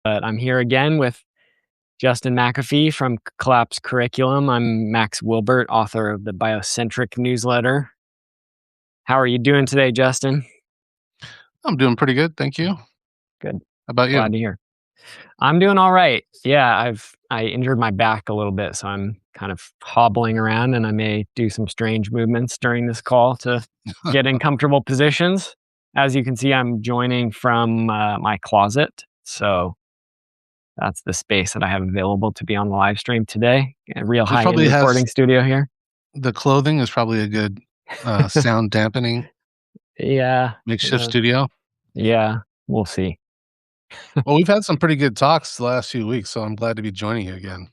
But I'm here again with Justin McAfee from Collapse Curriculum. I'm Max Wilbert, author of the Biocentric newsletter. How are you doing today, Justin? I'm doing pretty good, thank you. How Good. about you? Glad to hear. I'm doing all right. Yeah, I injured my back a little bit, so I'm kind of hobbling around, and I may do some strange movements during this call to get in comfortable positions. As you can see, I'm joining from my closet, so that's the space that I have available to be on the live stream today. A real This high-end probably has recording studio here. the clothing is probably a good, sound dampening Yeah, makeshift uh, studio. yeah, we'll see. Well, we've had some pretty good talks the last few weeks, so I'm glad to be joining you again.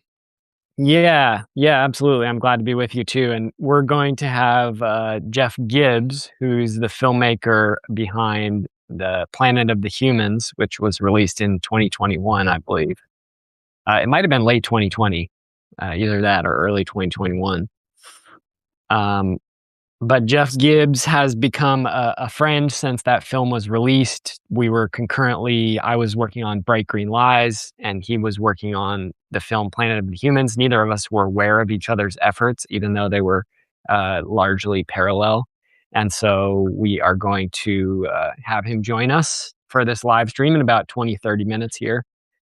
Yeah, yeah, absolutely. I'm glad to be with you too. And we're going to have Jeff Gibbs, who's the filmmaker behind the Planet of the Humans, which was released in 2021, I believe. It might have been late 2020, either that or early 2021. Um, But Jeff Gibbs has become a friend since that film was released. I was working on Bright Green Lies, and he was working on the film Planet of the Humans. Neither of us were aware of each other's efforts, even though they were largely parallel. And so we are going to have him join us for this live stream in about 20, 30 minutes here.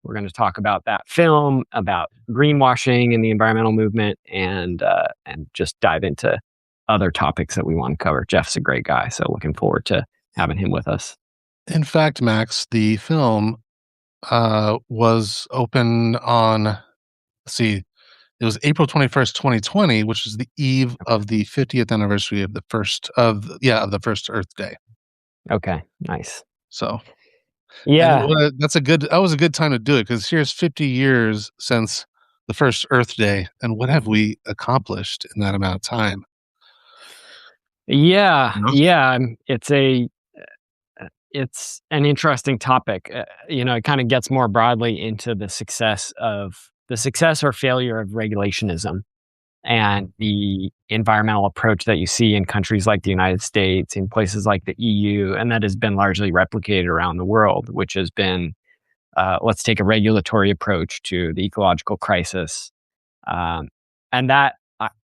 We're going to talk about that film, about greenwashing and the environmental movement, and just dive into other topics that we want to cover. Jeff's a great guy, so looking forward to having him with us. In fact, Max, the film, was opened on, let's see, it was April 21st, 2020, which is the eve Okay. of the 50th anniversary of the first Earth Day. Okay. Nice. So, and Yeah. that was a good time to do it because here's 50 years since the first Earth Day, and what have we accomplished in that amount of time? Yeah. You know? Yeah. It's an interesting topic. It kind of gets more broadly into the success or failure of regulationism and the environmental approach that you see in countries like the United States, in places like the EU, and that has been largely replicated around the world, which has been let's take a regulatory approach to the ecological crisis. And that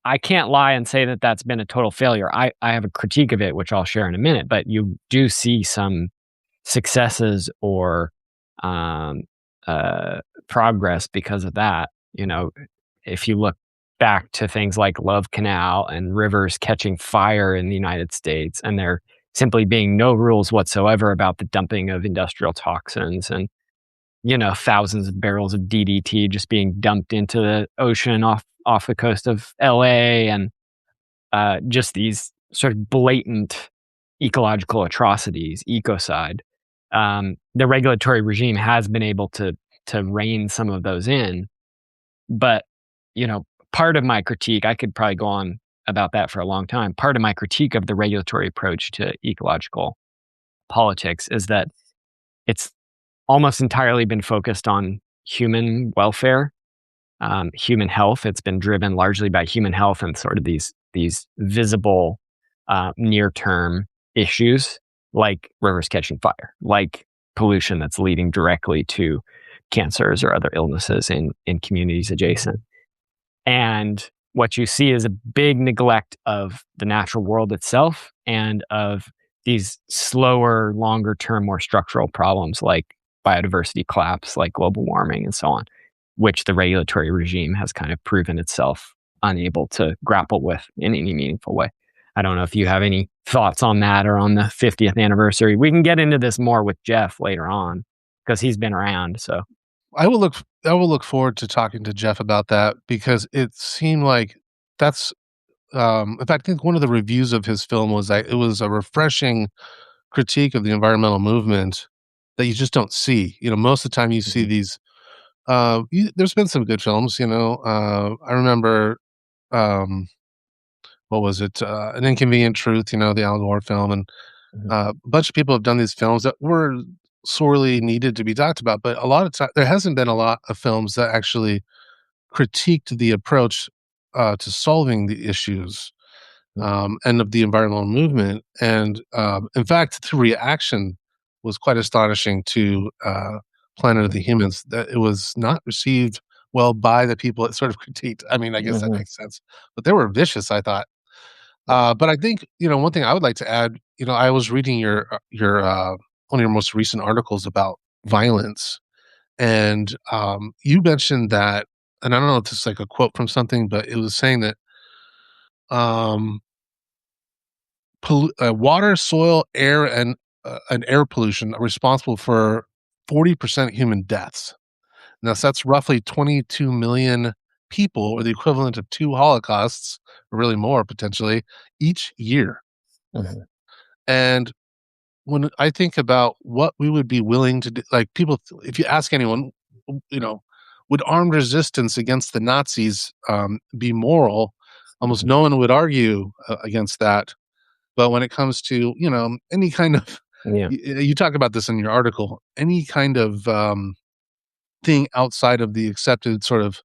I can't lie and say that that's been a total failure. I have a critique of it, which I'll share in a minute, but you do see some successes or um, progress because of that. If you look back to things like Love Canal and rivers catching fire in the United States, and there simply being no rules whatsoever about the dumping of industrial toxins and thousands of barrels of DDT just being dumped into the ocean off the coast of LA, and just these sort of blatant ecological atrocities, ecocide. The regulatory regime has been able to rein some of those in, but part of my critique, I could probably go on about that for a long time. Part of my critique of the regulatory approach to ecological politics is that it's almost entirely been focused on human welfare, human health. It's been driven largely by human health and sort of these visible near term issues like rivers catching fire, like pollution that's leading directly to cancers or other illnesses in communities adjacent. And what you see is a big neglect of the natural world itself and of these slower, longer term, more structural problems like biodiversity collapse, like global warming, and so on, which the regulatory regime has kind of proven itself unable to grapple with in any meaningful way. I don't know if you have any thoughts on that or on the 50th anniversary. We can get into this more with Jeff later on because he's been around. So, I will look forward to talking to Jeff about that because it seemed like that's in fact, I think one of the reviews of his film was that it was a refreshing critique of the environmental movement that you just don't see. Most of the time you see mhm, these there's been some good films, I remember um what was it? An Inconvenient Truth, the Al Gore film, and mhm, a bunch of people have done these films that were sorely needed to be talked about, but a lot of time there hasn't been a lot of films that actually critiqued the approach to solving the issues and of the environmental movement. And in fact, the reaction was quite astonishing to Planet of Mhm. the Humans, that it was not received well by the people it sort of critiqued. I mean, I guess that Mhm. makes sense, but they were vicious, I thought. Yeah. But I think, one thing I would like to add, I was reading one of your most recent articles about violence, and, you mentioned that, and I don't know if this is like a quote from something, but it was saying that, um, water, soil, air, and air pollution are responsible for 40% human deaths. Now, so that's roughly 22 million people, or the equivalent of 2 Holocausts, or really more potentially, each year. Mhm. And when I think about what we would be willing to do, like people, if you ask anyone, you know, would armed resistance against the Nazis be moral? Almost Mhm. no one would argue against that. But when it comes to, any kind of, Yeah. you talk about this in your article, any kind of thing outside of the accepted sort of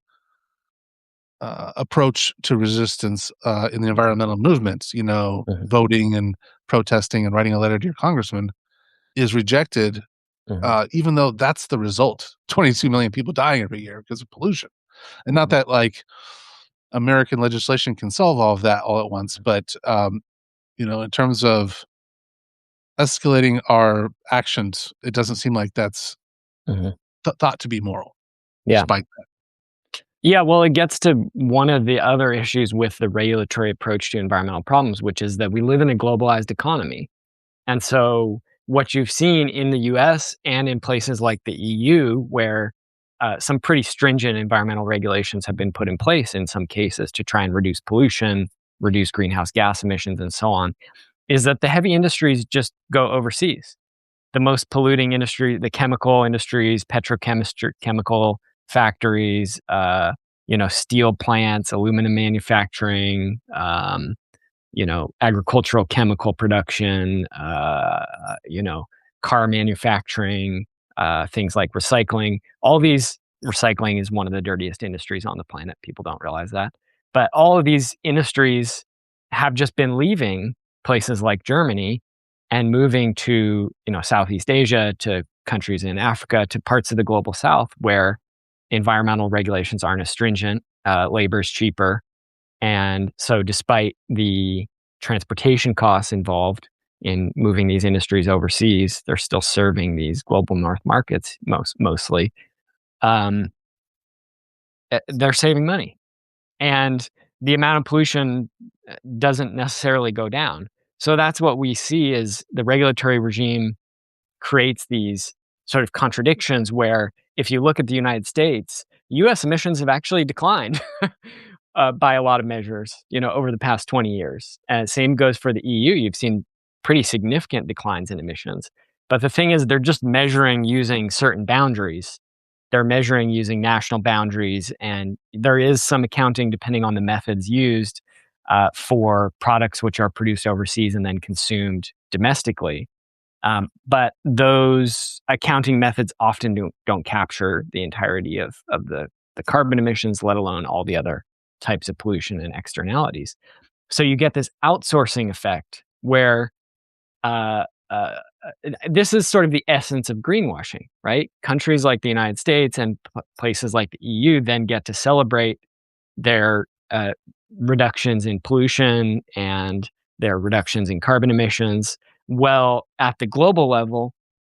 approach to resistance in the environmental movements, Mhm. voting and protesting and writing a letter to your congressman is rejected, Mhm. even though that's the result. 22 million people dying every year because of pollution. And not Mhm. that like American legislation can solve all of that all at once, but in terms of escalating our actions, it doesn't seem like that's Mhm. thought to be moral, Yeah. despite Yeah, well, it gets to one of the other issues with the regulatory approach to environmental problems, which is that we live in a globalized economy. And so what you've seen in the US and in places like the EU, where some pretty stringent environmental regulations have been put in place in some cases to try and reduce pollution, reduce greenhouse gas emissions, and so on, is that the heavy industries just go overseas. The most polluting industry, the chemical industries, petrochemistry, chemical factories, steel plants, aluminum manufacturing, agricultural chemical production, car manufacturing, things like recycling. All these recycling is one of the dirtiest industries on the planet. People don't realize that. But all of these industries have just been leaving places like Germany and moving to, Southeast Asia, to countries in Africa, to parts of the global south where environmental regulations aren't as stringent, labor is cheaper, and so despite the transportation costs involved in moving these industries overseas, they're still serving these global north markets mostly. Um, they're saving money. And the amount of pollution doesn't necessarily go down. So that's what we see is the regulatory regime creates these sort of contradictions where if you look at the United States, US emissions have actually declined by a lot of measures, over the past 20 years. And same goes for the EU. You've seen pretty significant declines in emissions. But the thing is, they're just measuring using certain boundaries. They're measuring using national boundaries, and there is some accounting depending on the methods used for products which are produced overseas and then consumed domestically. But those accounting methods often don't capture the entirety of the carbon emissions, let alone all the other types of pollution and externalities. So you get this outsourcing effect where uh, uh, this is sort of the essence of greenwashing, right? Countries like the United States and places like the EU then get to celebrate their reductions in pollution and their reductions in carbon emissions. Well, at the global level,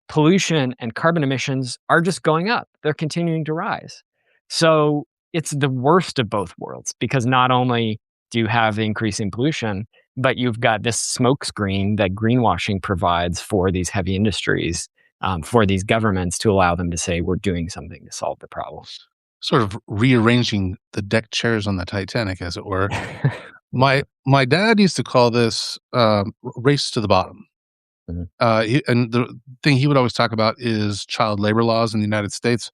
pollution and carbon emissions are just going up. They're continuing to rise. So it's the worst of both worlds because not only do you have the increase in pollution, but you've got this smokescreen that greenwashing provides for these heavy industries, for these governments to allow them to say, we're doing something to solve the problem. sort of rearranging the deck chairs on the Titanic, as it were. My dad used to call this race to the bottom. Mhm. And the thing he would always talk about is child labor laws in the United States.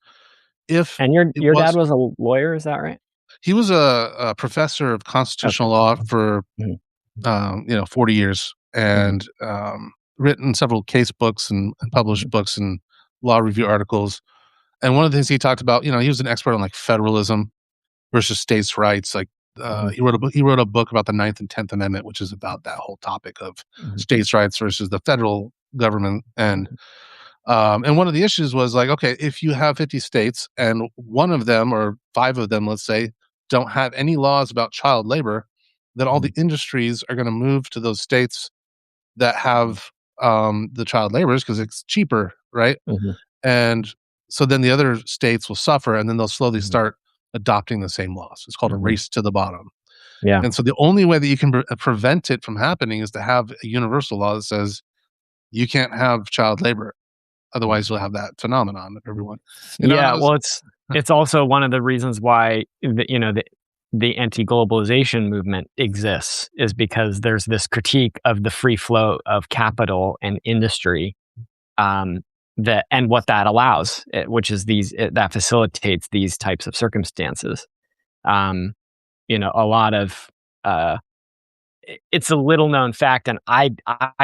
If And your it your dad was was a lawyer, is that right? He was a professor of Okay. constitutional law for, Mhm. 40 years, Mhm. and, written several case books and published Mhm. books and law review articles. And one of the things he talked about, he was an expert on, like, federalism versus states' rights, like, Mhm. he wrote a book about the 9th and 10th Amendment, which is about that whole topic of Mhm. states' rights versus the federal government, and, Mhm. And one of the issues was like, okay, if you have 50 states and one of them or five of them, let's say, don't have any laws about child labor, then all the Mhm, industries are going to move to those states that have the child laborers because it's cheaper, right? mhm, And so then the other states will suffer, and then they'll slowly mhm, start adopting the same laws. It's called a mhm. race to the bottom. Yeah. And so the only way that you can prevent it from happening is to have a universal law that says you can't have child labor. Otherwise, you'll have that phenomenon of everyone, and Yeah, I was well, it's also one of the reasons why the anti-globalization movement exists is because there's this critique of the free flow of capital and industry, um, that and what that allows, which is that facilitates these types of circumstances. Um, a lot of uh, it's a little known fact, and I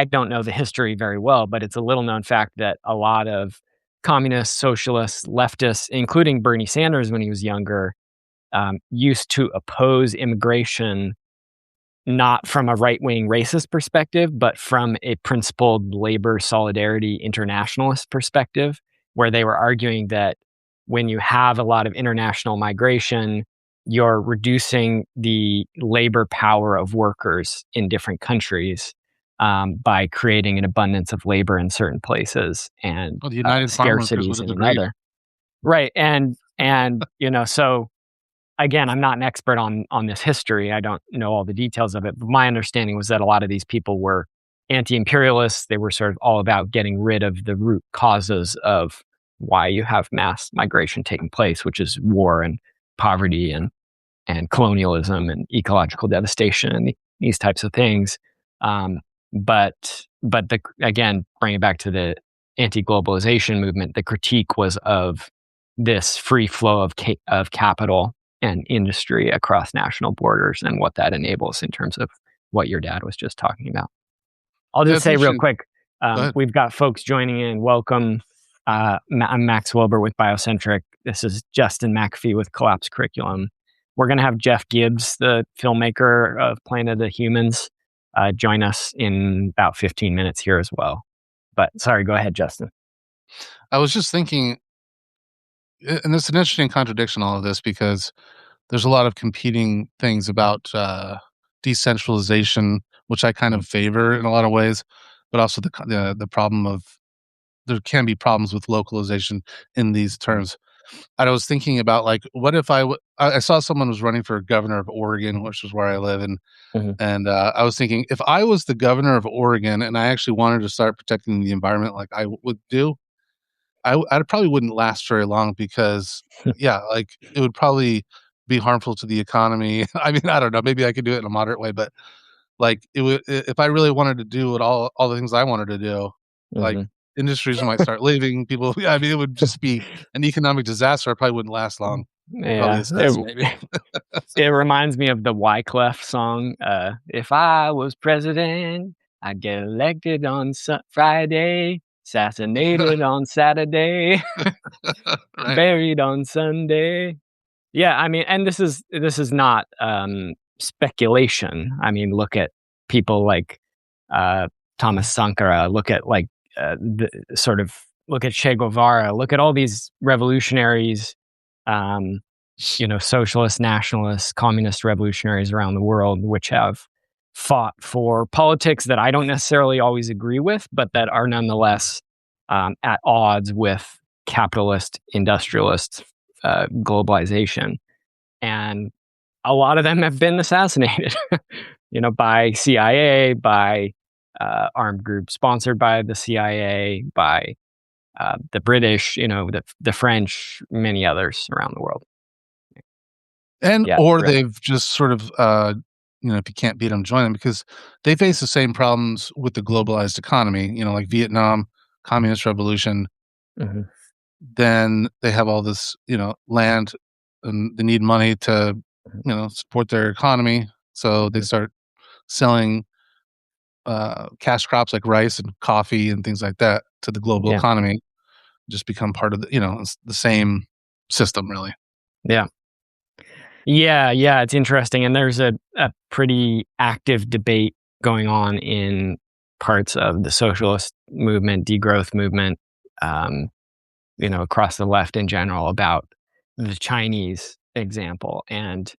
don't know the history very well, but it's a little known fact that a lot of communists, socialists, leftists, including Bernie Sanders when he was younger, used to oppose immigration not from a right wing racist perspective, but from a principled labor solidarity internationalist perspective, where they were arguing that when you have a lot of international migration, you're reducing the labor power of workers in different countries, by creating an abundance of labor in certain places and well, the United Farm Workers would scarcities have in agreed. another. Right, and so again, I'm not an expert on this history. I don't know all the details of it, but my understanding was that a lot of these people were anti-imperialists. They were sort of all about getting rid of the root causes of why you have mass migration taking place, which is war and poverty and colonialism and ecological devastation and these types of things. Um, but again, bring it back to the anti-globalization movement. The critique was of this free flow of capital and industry across national borders and what that enables in terms of what your dad was just talking about. I'll Yeah, just it's say real interesting. quick, Go ahead. we've got folks joining in. Welcome. I'm Max Wilbur with Biocentric. This is Justin McAfee with Collapse Curriculum. We're going to have Jeff Gibbs, the filmmaker of Planet of the Humans, join us in about 15 minutes here as well. But sorry, go ahead, Justin. I was just thinking, and it's an interesting contradiction, all of this, because there's a lot of competing things about decentralization, which I kind of favor in a lot of ways, but also the problem of there can be problems with localization in these terms. And I was thinking about like, what if I saw someone was running for governor of Oregon, which is where I live, Mhm, and I was thinking if I was the governor of Oregon and I actually wanted to start protecting the environment like I would do, I probably wouldn't last very long because, yeah, like, it would probably be harmful to the economy. I mean, I don't know, maybe I could do it in a moderate way, but, like, it would I if I really wanted to do what all the things I wanted to do, like, mhm. industries might start leaving, people yeah, I mean, it would just be an economic disaster. I probably wouldn't last long. I'd probably Yeah, assassinate me. it reminds me of the Wyclef song. If I was president, I'd get elected on Friday, assassinated on Saturday, Right. buried on Sunday. Yeah, I mean, and this is not speculation. I mean, look at people like uh, Thomas Sankara. Look at the sort of look at Che Guevara. Look at all these revolutionaries, um, socialist, nationalist, communist revolutionaries around the world, which have fought for politics that I don't necessarily always agree with, but that are nonetheless at odds with capitalist, industrialist globalization. And a lot of them have been assassinated, by CIA, by armed groups sponsored by the CIA, by the British, the French, many others around the world. And Yeah, or really. they've just sort of, if you can't beat them, join them because they face the same problems with the globalized economy, like Vietnam, communist revolution. Mhm, Then they have all this, land, and they need money to, mhm. support their economy. So they Mhm. start selling cash crops like rice and coffee and things like that to the global Yeah, economy. Just become part of it's the same system, really. yeah. Yeah, yeah, it's interesting, and there's a pretty active debate going on in parts of the socialist movement, degrowth movement, um, across the left in general about the Chinese example. And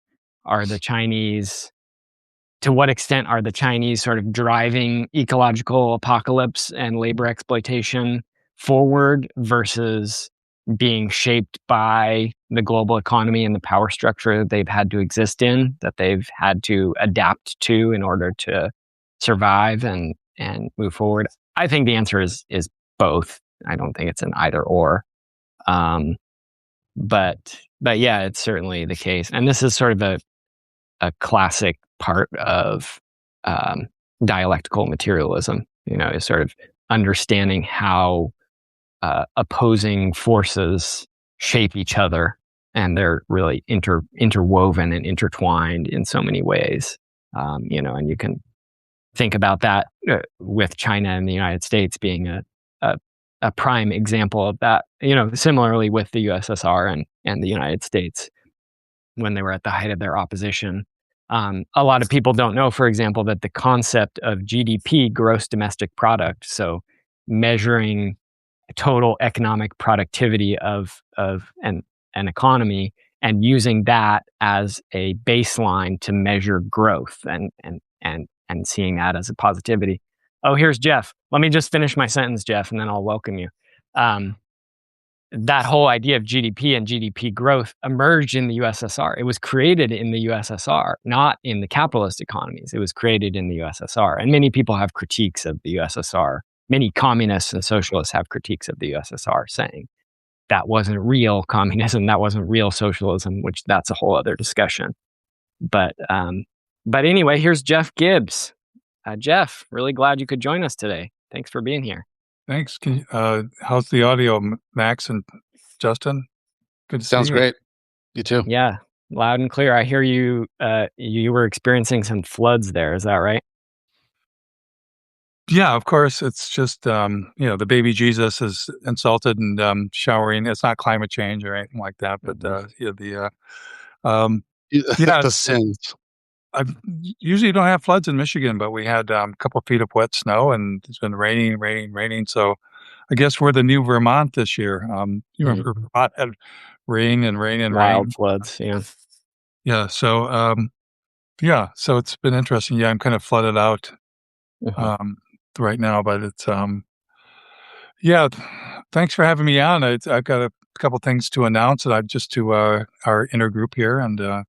are the Chinese, to what extent are the Chinese sort of driving ecological apocalypse and labor exploitation forward versus being shaped by the global economy and the power structure that they've had to exist in, that they've had to adapt to in order to survive and move forward? I think the answer is both. I don't think it's an either or. Um, but yeah, it's certainly the case. And this is sort of a classic part of um, dialectical materialism, is sort of understanding how opposing forces shape each other, and they're really interwoven and intertwined in so many ways. And you can think about that with China and the United States being a, a prime example of that. Similarly with the USSR and the United States when they were at the height of their opposition. A lot of people don't know, for example, that the concept of GDP, gross domestic product, so measuring total economic productivity of an economy and using that as a baseline to measure growth and seeing that as a positivity. Oh, here's Jeff. Let me just finish my sentence, Jeff, and then I'll welcome you. That whole idea of GDP and GDP growth emerged in the USSR. It was created in the USSR, not in the capitalist economies. It was created in the USSR. And many people have critiques of the USSR. Many communists and socialists have critiques of the USSR, saying that wasn't real communism, that wasn't real socialism, which that's a whole other discussion. But anyway, here's Jeff Gibbs. Jeff, really glad you could join us today. Thanks for being here. Thanks. How's the audio, Max and Justin? Good to see you. Sounds great. You too. Yeah, loud and clear. I hear you. You were experiencing some floods there. Is that right? Yeah, of course. It's just the baby Jesus is insulted and showering. It's not climate change or anything like that, but the it's sins. I usually don't have floods in Michigan, but we had a couple feet of wet snow, and it's been raining. So I guess we're the new Vermont this year. You remember Vermont had rain and Wild rain. floods, yeah. Yeah. So so it's been interesting. Yeah, I'm kind of flooded out right now, but it's yeah. Thanks for having me on. I've got a couple things to announce, and I just to our inner group here and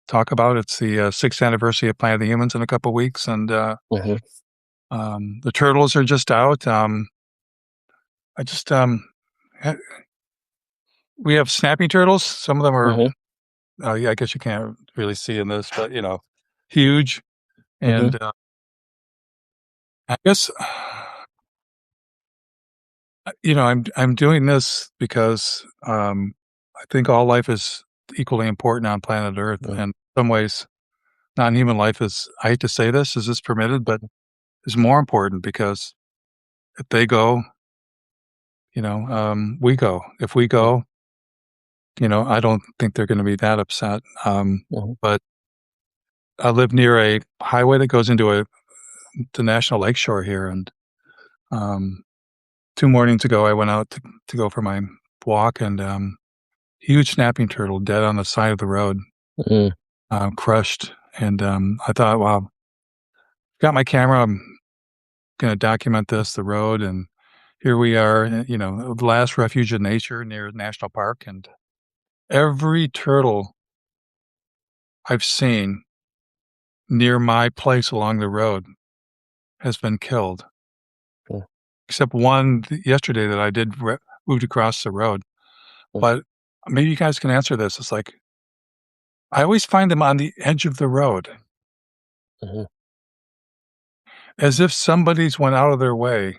talk about. It's the 6th anniversary of Planet of the Humans in a couple weeks, and the turtles are just out. We have snapping turtles. Some of them are, I guess you can't really see in this, but huge. And I guess I'm doing this because I think all life is equally important on planet Earth, and in some ways, non-human life is. I hate to say this, is this permitted, but is more important because if they go, we go. If we go, I don't think they're going to be that upset. But I live near a highway that goes into the National Lakeshore here, and 2 mornings ago, I went out to go for my walk, and huge snapping turtle dead on the side of the road, crushed. And I thought, wow, got my camera. I'm going to document the road, and here we are, the last refuge of nature near a national park, and every turtle I've seen near my place along the road has been killed. Except one yesterday that I did moved across the road. But maybe you guys can answer this. It's like, I always find them on the edge of the road. As if somebody's went out of their way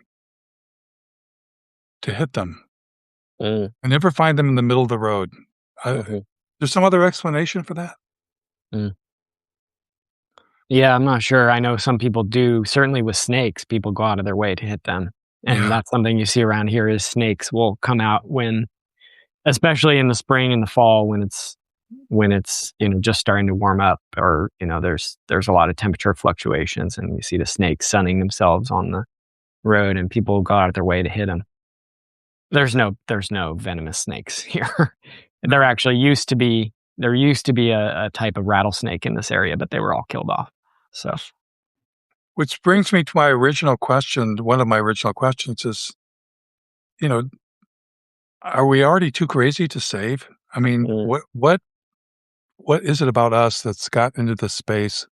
to hit them. I never find them in the middle of the road. There's some other explanation for that? Yeah, I'm not sure. I know some people do. Certainly with snakes, people go out of their way to hit them. And that's something you see around here is snakes will come out especially in the spring and the fall when it's just starting to warm up, or there's a lot of temperature fluctuations, and you see the snakes sunning themselves on the road, and people go out of their way to hit them. There's no venomous snakes here. There actually used to be a type of rattlesnake in this area, but they were all killed off. So, Which brings me to my original question. One of my original questions is, you know, are we already too crazy to save? I mean, what is it about us that's gotten into this space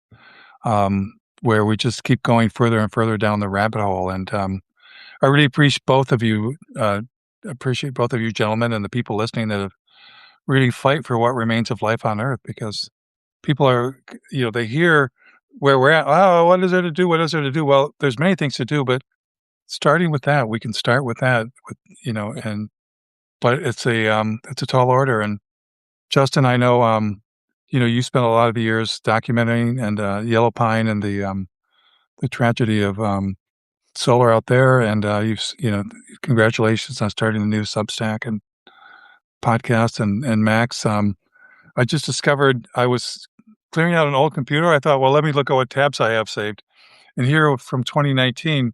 where we just keep going further and further down the rabbit hole? And I really appreciate both of you. Appreciate both of you gentlemen and the people listening that have really fight for what remains of life on Earth, because people are, they hear where we're at. Oh, what is there to do? What is there to do? Well, there's many things to do, but starting with that, we can start with that. But it's a tall order. And Justin, I know, you spent a lot of the years documenting and Yellow Pine and the tragedy of solar out there, and congratulations on starting the new Substack and podcast. And Max, I just discovered I was clearing out an old computer. I thought, well, let me look at what tabs I have saved. And here from 2019,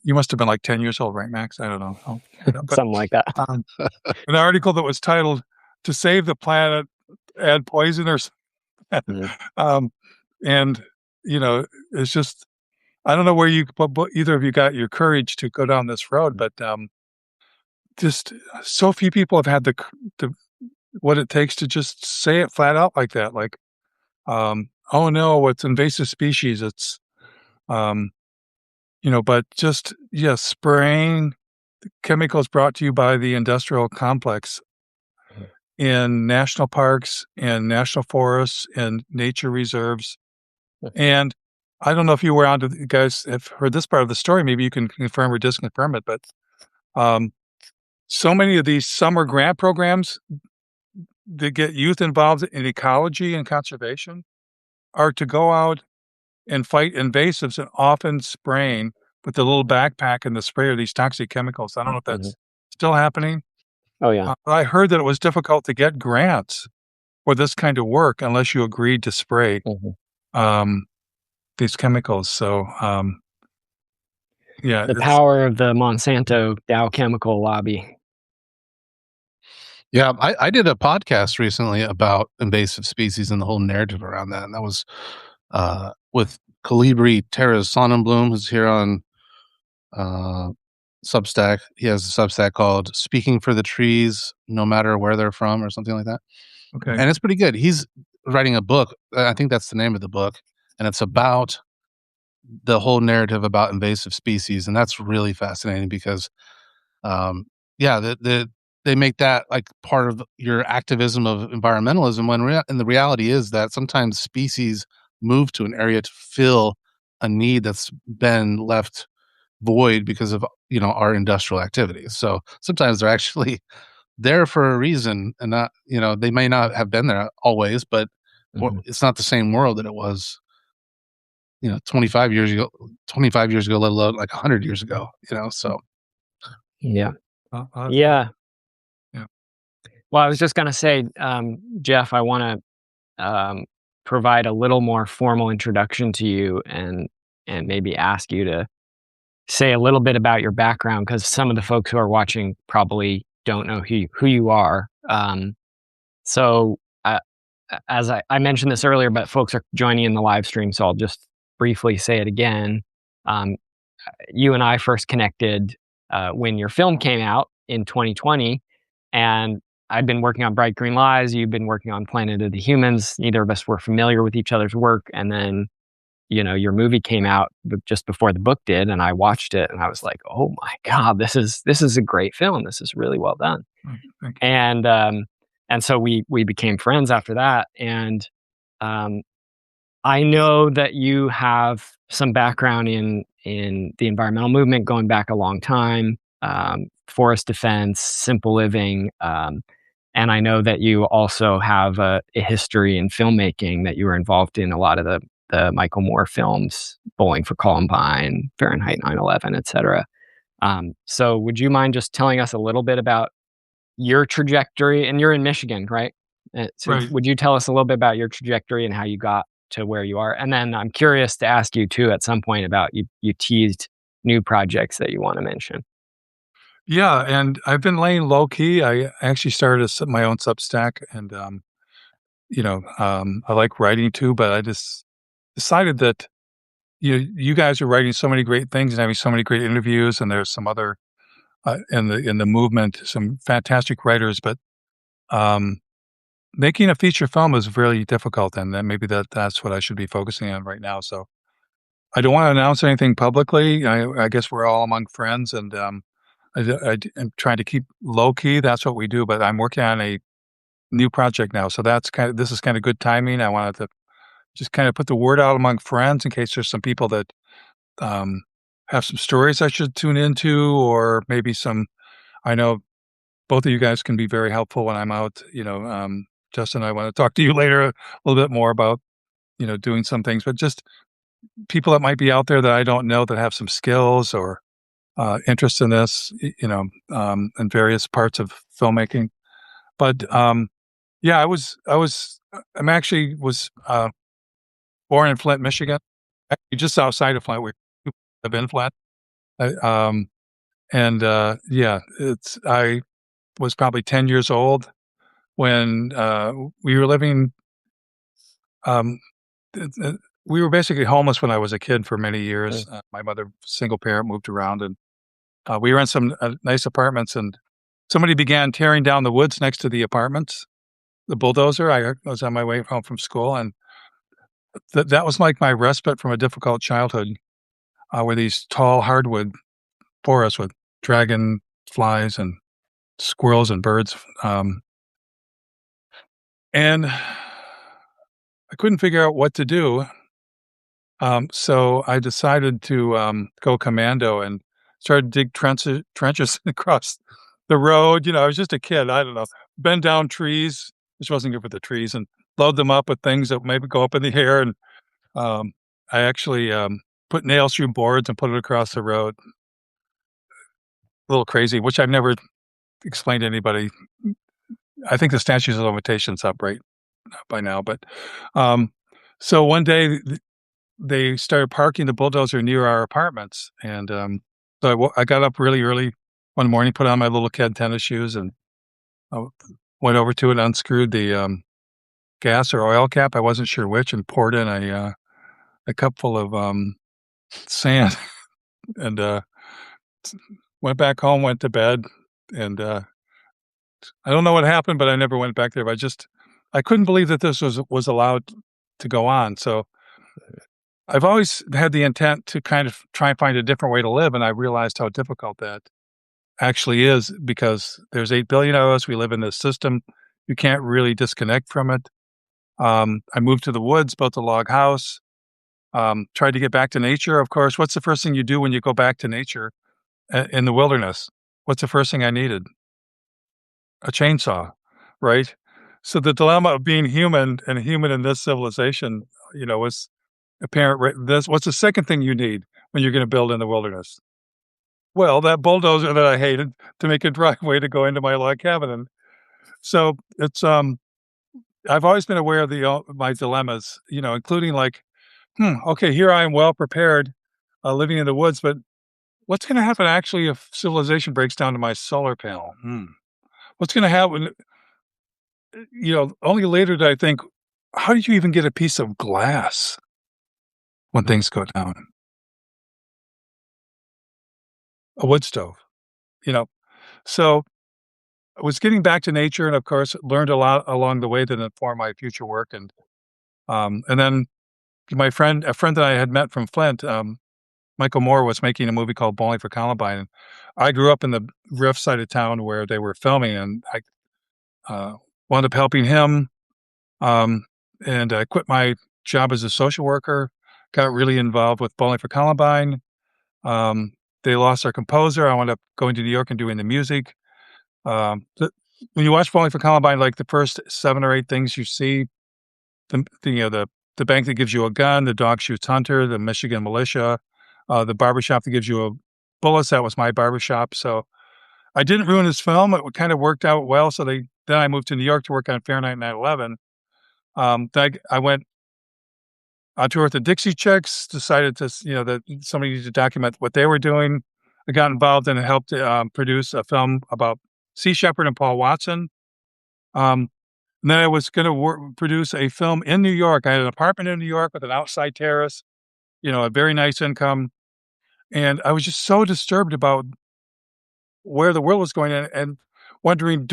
you must have been like 10 years old, right, Max? I don't know. But, something like that. An article that was titled "To Save the Planet, Add Poison" or something. And, it's just, I don't know where either of you got your courage to go down this road, but just so few people have had the what it takes to just say it flat out like that. Like, oh no, it's invasive species. It's, but just, spraying chemicals brought to you by the industrial complex in national parks and national forests and nature reserves. And I don't know if you guys have heard this part of the story. Maybe you can confirm or disconfirm it, but so many of these summer grant programs that get youth involved in ecology and conservation are to go out and fight invasives, and often spraying with the little backpack and the sprayer these toxic chemicals. I don't know if that's still happening. Oh, yeah. I heard that it was difficult to get grants for this kind of work unless you agreed to spray these chemicals. So, the power of the Monsanto Dow Chemical lobby. Yeah, I did a podcast recently about invasive species and the whole narrative around that, and that was with Calibri Terras Sonnenblum, who's here on Substack. He has a Substack called "Speaking for the Trees, No Matter Where They're From" or something like that. Okay, and it's pretty good. He's writing a book. I think that's the name of the book, and it's about the whole narrative about invasive species, and that's really fascinating because, they make that like part of your activism of environmentalism, and the reality is that sometimes species move to an area to fill a need that's been left void because of our industrial activities. So sometimes they're actually there for a reason, and not they may not have been there always, but it's not the same world that it was 25 years ago, let alone like 100 years ago. So yeah. Yeah. Well, I was just going to say, Jeff, I want to provide a little more formal introduction to you, and maybe ask you to say a little bit about your background, because some of the folks who are watching probably don't know who you are. So as I mentioned this earlier, but folks are joining in the live stream, so I'll just briefly say it again. You and I first connected when your film came out in 2020, and I've been working on Bright Green Lies. You've been working on Planet of the Humans. Neither of us were familiar with each other's work. And then, your movie came out just before the book did, and I watched it, and I was like, "Oh my God, this is a great film. This is really well done." Thank you. And so we became friends after that. And I know that you have some background in the environmental movement going back a long time, forest defense, simple living. And I know that you also have a history in filmmaking, that you were involved in a lot of the Michael Moore films, Bowling for Columbine, Fahrenheit 9/11, etc. So would you mind just telling us a little bit about your trajectory? And you're in Michigan, right? So Right. would you tell us a little bit about your trajectory and how you got to where you are? And then I'm curious to ask you too at some point about, you teased new projects that you want to mention. Yeah, and I've been laying low key. I actually started my own Substack, and I like writing too. But I just decided that you guys are writing so many great things and having so many great interviews, and there's some other in the movement, some fantastic writers. But um, making a feature film is really difficult, and then maybe that's what I should be focusing on right now. So I don't want to announce anything publicly. I guess we're all among friends, and I'm trying to keep low key. That's what we do. But I'm working on a new project now, so this is kind of good timing. I wanted to just kind of put the word out among friends in case there's some people that um, have some stories I should tune into, or maybe some. I know both of you guys can be very helpful when I'm out. Justin, I want to talk to you later a little bit more about doing some things, but just people that might be out there that I don't know that have some skills or interest in this, in various parts of filmmaking. But yeah, I'm actually was born in Flint, Michigan, actually just outside of Flint. We live in Flint, I, and yeah, I was probably 10 years old when we were living. Um, th- th- we were basically homeless when I was a kid for many years. My mother, single parent, moved around, and we were in some nice apartments, and somebody began tearing down the woods next to the apartments. The bulldozer. I was on my way home from school, and that was like my respite from a difficult childhood, where these tall hardwood forests with dragonflies and squirrels and birds, and I couldn't figure out what to do. So I decided to go commando and started to dig trenches across the road. I was just a kid. I don't know. Bend down trees, which wasn't good for the trees, and load them up with things that maybe go up in the air. And um, I actually put nails through boards and put it across the road. A little crazy, which I've never explained to anybody. I think the statute of limitations up right by now, but um, so one day they started parking the bulldozer near our apartments, and so I got up really early one morning, put on my little kid tennis shoes, and I went over to it, unscrewed the gas or oil cap. I wasn't sure which, and poured in a cup full of sand, and went back home, went to bed, and I don't know what happened, but I never went back there. But I couldn't believe that this was allowed to go on. So I've always had the intent to kind of try and find a different way to live, and I realized how difficult that actually is because there's 8 billion of us. We live in this system. You can't really disconnect from it. I moved to the woods, built a log house, tried to get back to nature. Of course, what's the first thing you do when you go back to nature in the wilderness? What's the first thing I needed? A chainsaw, right? So the dilemma of being human and human in this civilization, was apparent. What's the second thing you need when you're going to build in the wilderness? Well, that bulldozer that I hated to make a driveway to go into my log cabin. And so it's I've always been aware of my dilemmas, including like, okay, here I am well prepared, living in the woods, but what's going to happen actually if civilization breaks down to my solar panel? What's going to happen? Only later did I think, how did you even get a piece of glass when things go down? A wood stove, you know. So I was getting back to nature, and of course, learned a lot along the way that informed my future work. And then a friend that I had met from Flint, Michael Moore, was making a movie called Bowling for Columbine. And I grew up in the Riff side of town where they were filming, and I wound up helping him. Um, and I quit my job as a social worker, got really involved with Bowling for Columbine. Um, they lost their composer. I wound up going to New York and doing the music. When you watch Bowling for Columbine, like the first 7 or 8 things you see, the bank that gives you a gun, the dog shoots Hunter, the Michigan militia, the barbershop that gives you a bullets. That was my barbershop. So I didn't ruin this film. It kind of worked out well. Then I moved to New York to work on Fahrenheit 9/11. Then I went on tour with the Dixie Chicks, decided that somebody needed to document what they were doing. I got involved and helped produce a film about Sea Shepherd and Paul Watson. And then I was going to produce a film in New York. I had an apartment in New York with an outside terrace, a very nice income. And I was just so disturbed about where the world was going and wondering,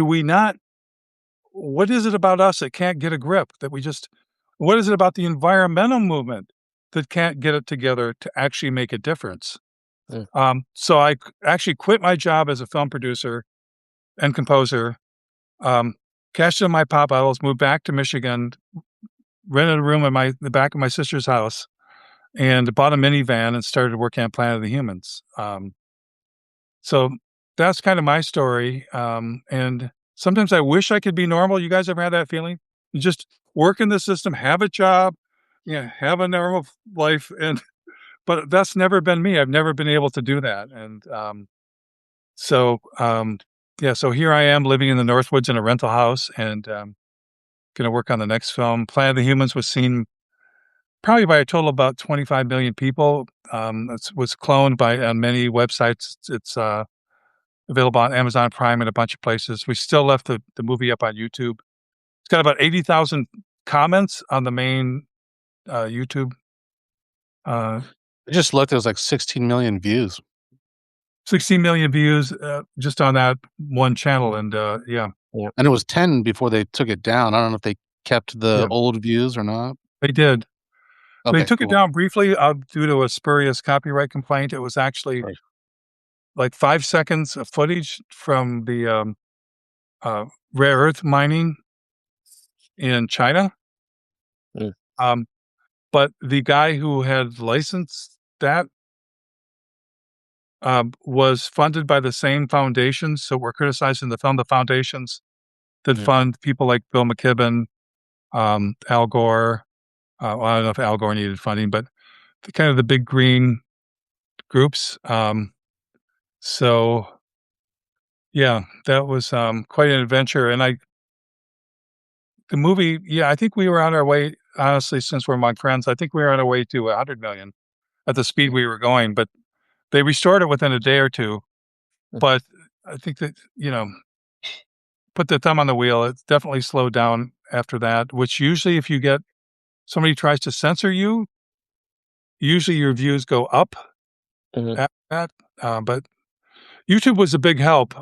what is it about us that can't get a grip? What is it about the environmental movement that can't get it together to actually make a difference? So I actually quit my job as a film producer and composer, cashed in my pop bottles, moved back to Michigan, rented a room in the back of my sister's house, and bought a minivan and started working on Planet of the Humans. So that's kind of my story. And sometimes I wish I could be normal. You guys ever had that feeling? You just work in the system, have a job, have a normal life, but that's never been me. I've never been able to do that. And so here I am living in the Northwoods in a rental house and going to work on the next film. Planet of the Humans was seen probably by a total of about 25 million people. It was cloned by many websites. It's available on Amazon Prime and a bunch of places. We still left the movie up on YouTube. It's got about 80,000 comments on the main YouTube. I just looked, it was like 16 million views. 16 million views just on that one channel. And yeah. And it was 10 before they took it down. I don't know if they kept the old views or not. They did. Okay, they took it down briefly due to a spurious copyright complaint. It was actually like 5 seconds of footage from the rare earth mining in China. But the guy who had licensed that was funded by the same foundations. So we're criticizing the foundations that fund people like Bill McKibben, Al Gore. I don't know if Al Gore needed funding, but kind of the big green groups. So yeah, that was quite an adventure. And the movie, I think we were on our way, honestly, since we're among friends, I think we were on our way to 100 million at the speed we were going, but they restored it within a day or two. But I think that, put the thumb on the wheel, it's definitely slowed down after that, which usually if you get somebody tries to censor you, usually your views go up after that. But YouTube was a big help,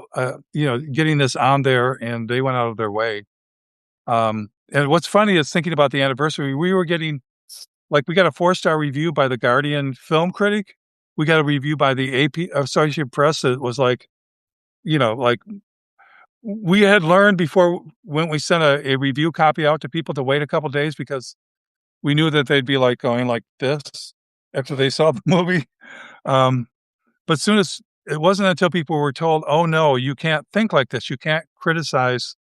getting this on there, and they went out of their way. And what's funny is thinking about the anniversary, we were getting, we got a 4-star review by the Guardian film critic. We got a review by the Associated Press that was we had learned before when we sent a review copy out to people to wait a couple days because we knew that they'd be going like this after they saw the movie. But soon as it wasn't until people were told, oh no, you can't think like this. You can't criticize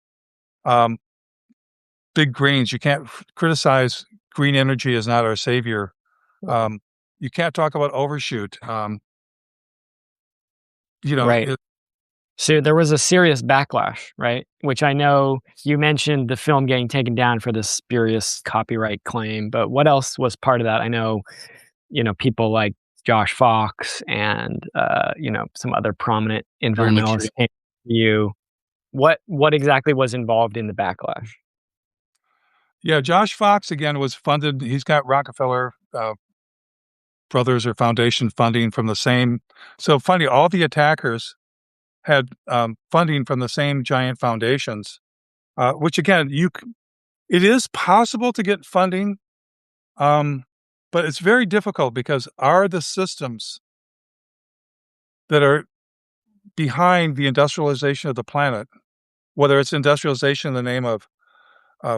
big greens. You can't criticize green energy is not our savior. You can't talk about overshoot. Right. So there was a serious backlash, right? Which I know you mentioned the film getting taken down for this spurious copyright claim, but what else was part of that? I know, people like Josh Fox and, some other prominent environmentalists came to you. What exactly was involved in the backlash? Yeah, Josh Fox, again, was funded. He's got Rockefeller Brothers or Foundation funding from the same. So funny, all the attackers had funding from the same giant foundations, which again, it is possible to get funding, but it's very difficult because are the systems that are behind the industrialization of the planet, whether it's industrialization in the name of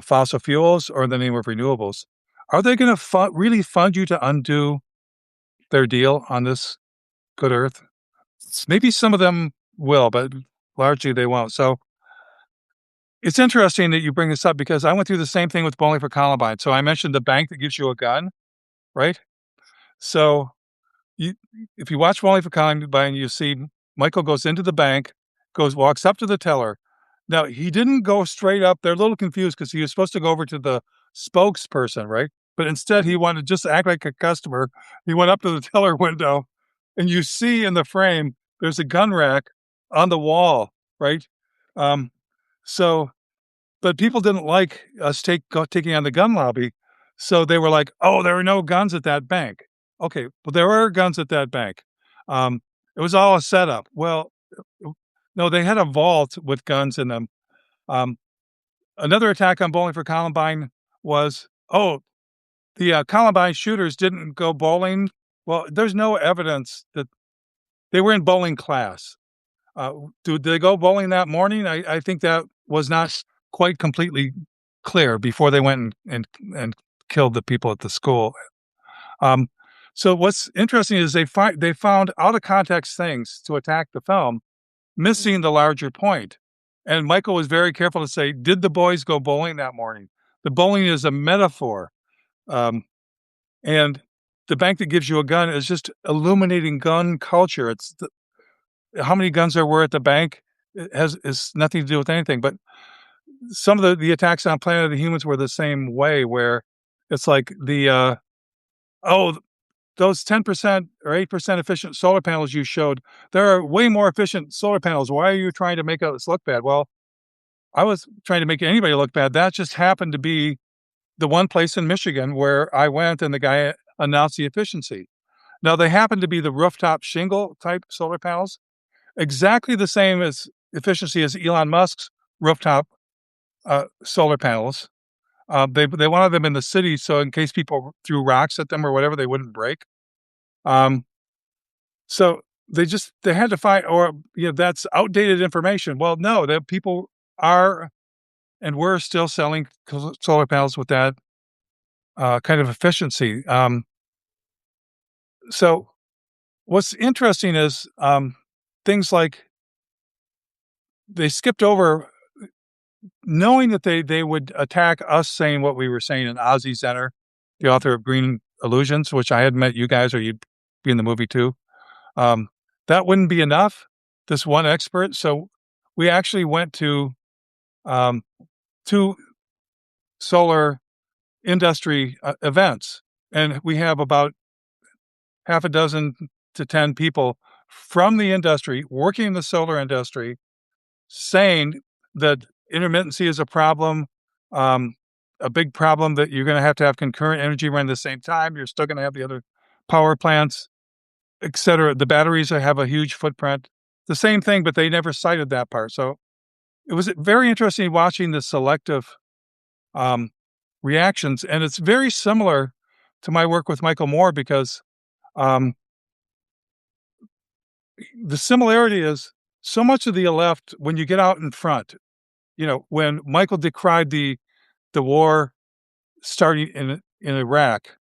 fossil fuels or in the name of renewables, are they going to really fund you to undo their deal on this good earth? Maybe some of them will, but largely they won't. So it's interesting that you bring this up because I went through the same thing with Bowling for Columbine. So I mentioned the bank that gives you a gun, right? So if you watch Bowling for Columbine, you see Michael goes into the bank, walks up to the teller. Now, he didn't go straight up. They're a little confused because he was supposed to go over to the spokesperson, right? But instead, he wanted just to act like a customer. He went up to the teller window, and you see in the frame there's a gun rack on the wall, right? Um, so, but people didn't like us taking on the gun lobby, so they were like, "Oh, there are no guns at that bank." Okay, well, there are guns at that bank. Um, it was all a setup. Well, no, they had a vault with guns in them. Um, Another attack on Bowling for Columbine was, oh, the Columbine shooters didn't go bowling. Well, there's no evidence that they were in bowling class. Did they go bowling that morning? I think that was not quite completely clear before they went and killed the people at the school. Um, so what's interesting is they found out of context things to attack the film, missing the larger point. And Michael was very careful to say, "Did the boys go bowling that morning?" The bowling is a metaphor, and the bank that gives you a gun is just illuminating gun culture. How many guns there were at the bank is nothing to do with anything. But some of the attacks on Planet of the Humans were the same way, where it's like oh, those 10% or 8% efficient solar panels you showed, there are way more efficient solar panels. Why are you trying to make us look bad? Well, I was trying to make anybody look bad. That just happened to be the one place in Michigan where I went and the guy announced the efficiency. Now, they happen to be the rooftop shingle type solar panels, exactly the same as efficiency as Elon Musk's rooftop solar panels. They wanted them in the city, so in case people threw rocks at them or whatever, they wouldn't break. Um, so they had to find, or that's outdated information. Well, no, that people are and were still selling solar panels with that kind of efficiency. So what's interesting is things like they skipped over knowing that they would attack us saying what we were saying, and Ozzy Zenner, the author of Green Illusions, which I had met you guys or you'd be in the movie too. Um, that wouldn't be enough, this one expert. So we actually went to um, 2 solar industry events, and we have about half a dozen to 10 people from the industry working in the solar industry saying that intermittency is a problem, um, a big problem, that you're going to have concurrent energy run at the same time. You're still going to have the other power plants, et cetera. The batteries have a huge footprint. The same thing, but they never cited that part. So it was very interesting watching the selective um, reactions. And it's very similar to my work with Michael Moore because um, the similarity is so much of the left, when you get out in front, when Michael decried the war starting in Iraq,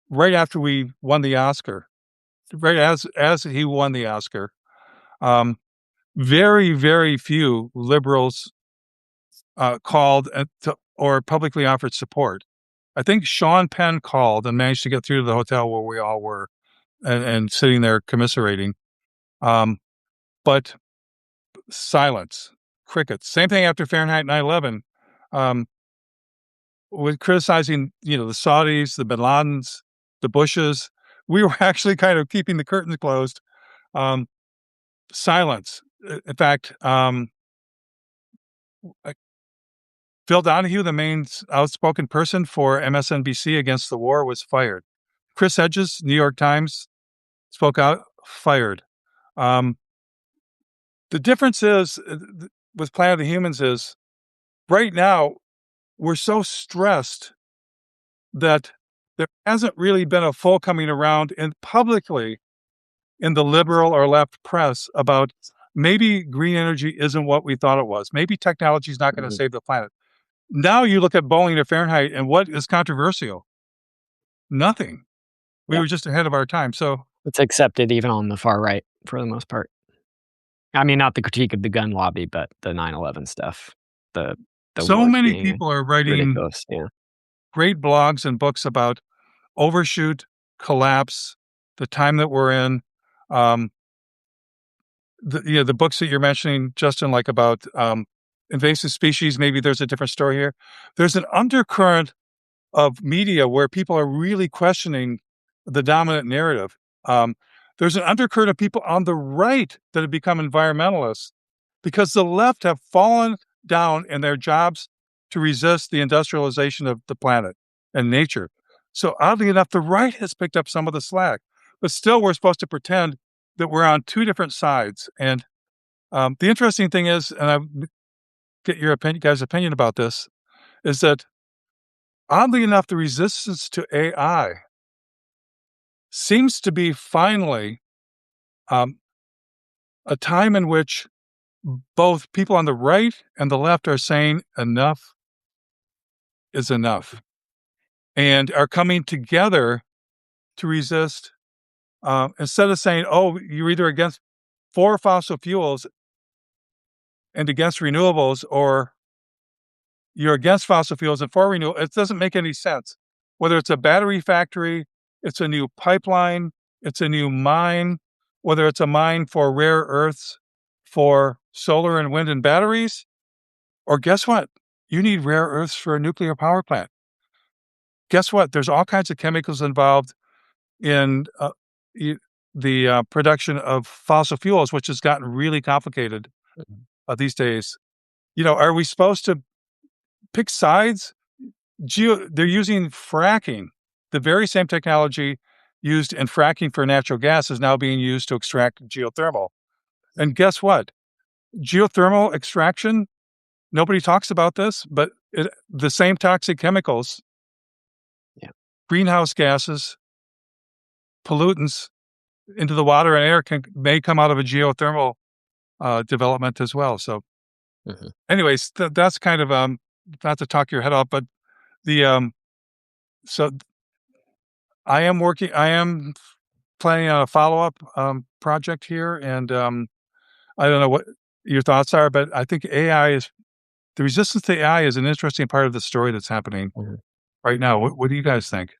right after we won the Oscar, right as he won the Oscar, very, very few liberals called or publicly offered support. I think Sean Penn called and managed to get through to the hotel where we all were and sitting there commiserating. But silence, crickets. Same thing after Fahrenheit 9/11. With criticizing, the Saudis, the Bin Ladens, the Bushes. We were actually kind of keeping the curtains closed. Silence. In fact, Phil Donahue, the main outspoken person for MSNBC against the war, was fired. Chris Hedges, New York Times, spoke out, fired. The difference is with Planet of the Humans is right now we're so stressed that there hasn't really been a full coming around publicly in the liberal or left press about maybe green energy isn't what we thought it was. Maybe technology is not going to save the planet. Now you look at Bowling or Fahrenheit, and what is controversial? Nothing. We were just ahead of our time. So it's accepted even on the far right for the most part. I mean, not the critique of the gun lobby, but the 9/11 stuff. The so many people are writing great blogs and books about overshoot, collapse, the time that we're in. The books that you're mentioning, Justin, like about invasive species, maybe there's a different story here. There's an undercurrent of media where people are really questioning the dominant narrative. there's an undercurrent of people on the right that have become environmentalists because the left have fallen down in their jobs to resist the industrialization of the planet and nature. So oddly enough, the right has picked up some of the slack, but still we're supposed to pretend that we're on two different sides. And the interesting thing is, and I get your guys' opinion about this, is that oddly enough, the resistance to AI seems to be finally a time in which both people on the right and the left are saying enough is enough and are coming together to resist. Instead of saying, oh, you're either for fossil fuels and against renewables, or you're against fossil fuels and for renewable, it doesn't make any sense. Whether it's a battery factory, it's a new pipeline, it's a new mine, whether it's a mine for rare earths, for solar and wind and batteries, or guess what? You need rare earths for a nuclear power plant. Guess what? There's all kinds of chemicals involved in the production of fossil fuels, which has gotten really complicated these days. Are we supposed to pick sides? They're using fracking. The very same technology used in fracking for natural gas is now being used to extract geothermal. And guess what? Geothermal extraction, nobody talks about this, but the same toxic chemicals, greenhouse gases, pollutants into the water and air may come out of a geothermal development as well. So anyways, that's kind of, not to talk your head off, but so I am planning on a follow-up project here, and I don't know what your thoughts are, but I think the resistance to AI is an interesting part of the story that's happening right now. What do you guys think?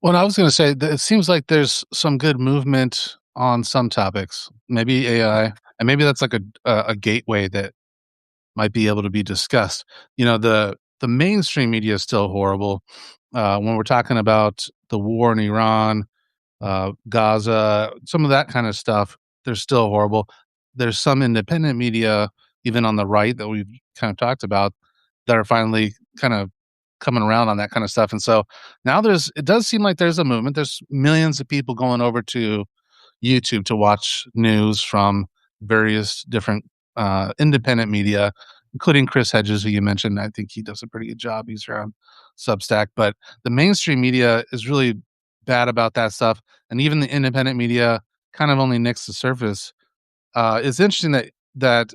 Well, I was going to say that it seems like there's some good movement on some topics, maybe AI, and maybe that's like a gateway that might be able to be discussed. The mainstream media is still horrible. When we're talking about the war in Iran, Gaza, some of that kind of stuff, they're still horrible. There's some independent media, even on the right, that we've kind of talked about, that are finally kind of coming around on that kind of stuff. And so now it does seem like there's a movement. There's millions of people going over to YouTube to watch news from various different independent media, including Chris Hedges, who you mentioned. I think he does a pretty good job. He's around Substack, but the mainstream media is really bad about that stuff, and even the independent media kind of only nicks the surface. It's interesting that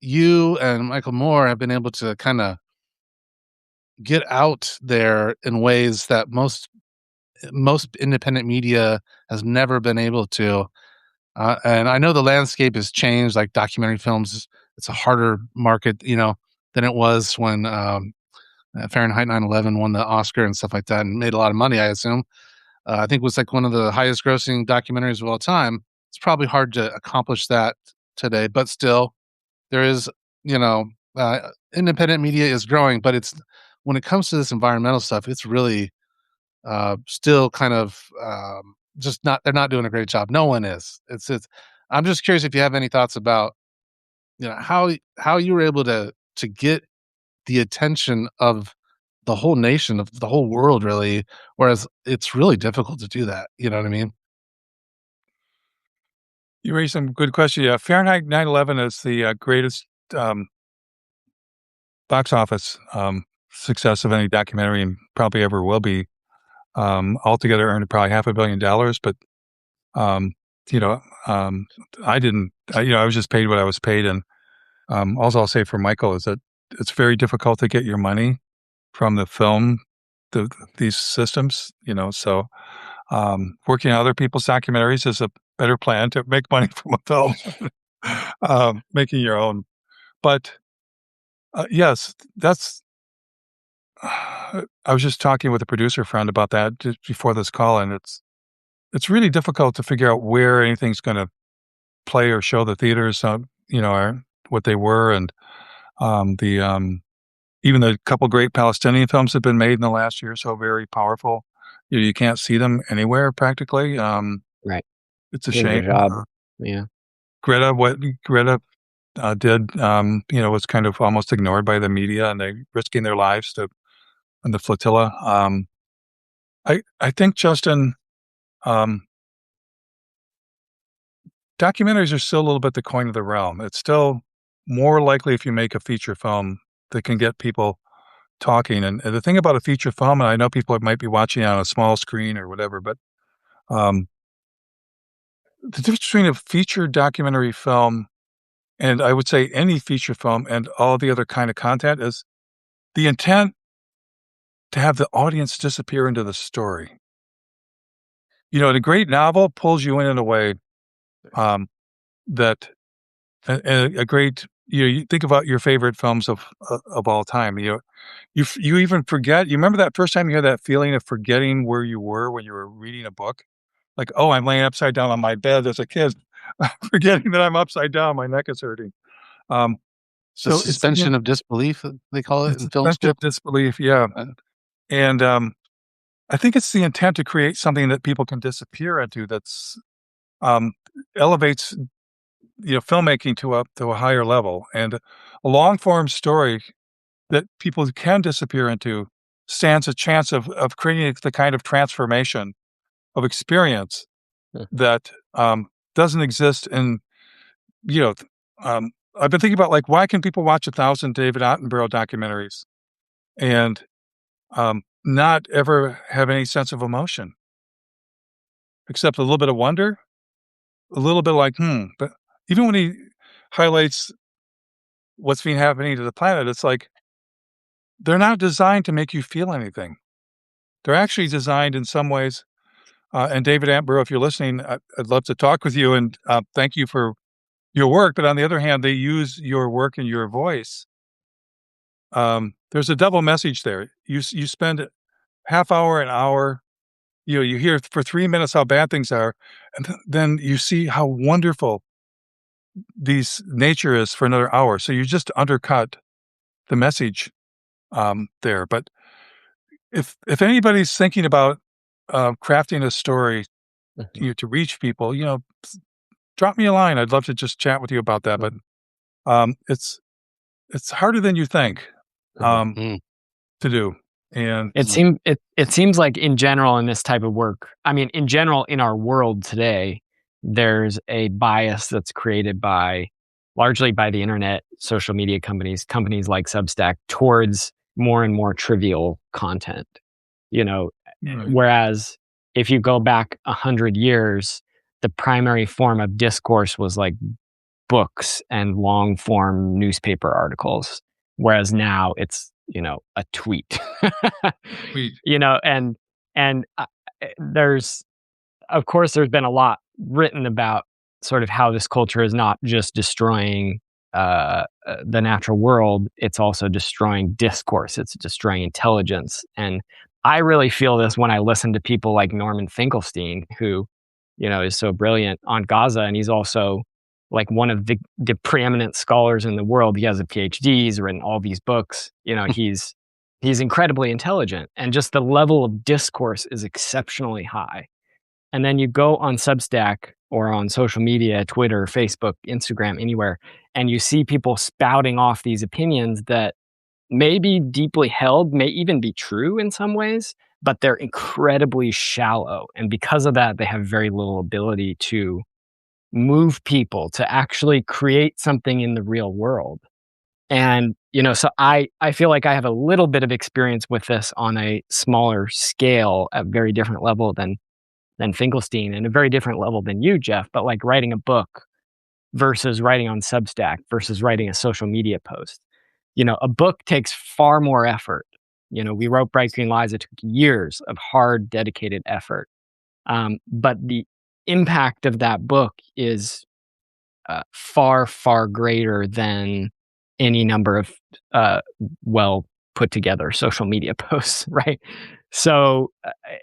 you and Michael Moore have been able to kind of get out there in ways that most independent media has never been able to. And I know the landscape has changed. Like documentary films, it's a harder market, than it was when Fahrenheit 9/11 won the Oscar and stuff like that, and made a lot of money, I assume. I think it was like one of the highest grossing documentaries of all time. It's probably hard to accomplish that today, but still, there is, independent media is growing, but when it comes to this environmental stuff, it's really still kind of just not. They're not doing a great job. No one is. It's. I'm just curious if you have any thoughts about how you were able to get the attention of the whole nation, of the whole world, really, whereas it's really difficult to do that. You know what I mean? You raised some good questions. Yeah, Fahrenheit 9/11 is the greatest box office success of any documentary, and probably ever will be. Altogether earned probably $500 million, but I didn't. I was just paid what I was paid, and all I'll say for Michael is that it's very difficult to get your money from the film, these systems. So working on other people's documentaries is a better plan to make money from a film, making your own. But yes, that's. I was just talking with a producer friend about that just before this call, and it's really difficult to figure out where anything's going to play or show. The theaters, are what they were, and even the couple great Palestinian films have been made in the last year, so very powerful. You can't see them anywhere practically. Right. It's a Doing their shame. job. Yeah. What Greta did, was kind of almost ignored by the media, and they risking their lives to in the flotilla. I think, Justin, um, documentaries are still a little bit the coin of the realm. It's still more likely if you make a feature film that can get people talking. And the thing about a feature film, and I know people might be watching it on a small screen or whatever, but um, the difference between a feature documentary film and I would say any feature film and all the other kind of content is the intent to have the audience disappear into the story. The great novel pulls you in a way um, that a great you think about your favorite films of all time. You even forget. You remember that first time you had that feeling of forgetting where you were when you were reading a book? Like, "Oh, I'm laying upside down on my bed as a kid, forgetting that I'm upside down, my neck is hurting." Um, The so suspension of disbelief, they call it it's in film suspension school. of disbelief, yeah, Uh, and, I think it's the intent to create something that people can disappear into that's, um, elevates, filmmaking to a higher level, and a long form story that people can disappear into stands a chance of creating the kind of transformation of experience Mhm. that, doesn't exist in, you know, th I've been thinking about, like, why can people watch 1,000 David Attenborough documentaries and, not ever have any sense of emotion, except a little bit of wonder, a little bit like, "Hmm," but even when he highlights what's been happening to the planet, it's like, they're not designed to make you feel anything. They're actually designed in some ways and David Attenborough, if you're listening, I'd love to talk with you and, thank you for your work, but on the other hand, they use your work and your voice. There's a double message there. You spend half hour, an hour, you hear for 3 minutes how bad things are, and then you see how wonderful these nature is for another hour, so you just undercut the message, there, but if anybody's thinking about, crafting a story, Mhm. to reach people, drop me a line. I'd love to just chat with you about that, but, Mhm. it's harder than you think, Mhm. um, mm, to do, and mm, It seems like in general in this type of work, I mean, in general in our world today, there's a bias that's created by largely by the internet, social media companies like Substack towards more and more trivial content. You know, right, whereas if you go back 100 years, the primary form of discourse was like books and long form newspaper articles, whereas now it's, a tweet. sweet. There's of course, there's been a lot written about sort of how this culture is not just destroying, the natural world, it's also destroying discourse, it's destroying intelligence, and I really feel this when I listen to people like Norman Finkelstein, who, is so brilliant on Gaza, and he's also, like, one of the preeminent scholars in the world. He has a PhD, he's written all these books, he's incredibly intelligent, and just the level of discourse is exceptionally high. And then you go on Substack or on social media, Twitter, Facebook, Instagram, anywhere, and you see people spouting off these opinions that may be deeply held, may even be true in some ways, but they're incredibly shallow. And because of that, they have very little ability to move people to actually create something in the real world. And, so I feel like I have a little bit of experience with this on a smaller scale, a very different level than Finkelstein and a very different level than you, Jeff, but like writing a book versus writing on Substack versus writing a social media post. A book takes far more effort. We wrote Bright Green Lies. It took years of hard, dedicated effort. But the impact of that book is far, far greater than any number of uh, well put together social media posts, right? So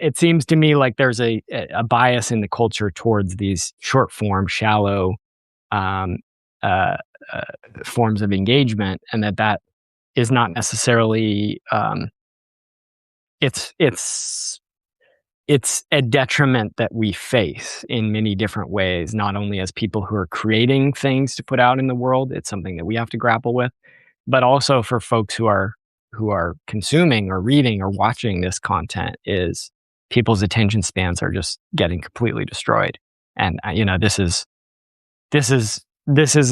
it seems to me like there's a bias in the culture towards these short form, shallow um, uh, uh, forms of engagement, and that is not necessarily it's it's a detriment that we face in many different ways, not only as people who are creating things to put out in the world, it's something that we have to grapple with, but also for folks who are consuming or reading or watching this content is people's attention spans are just getting completely destroyed. And this is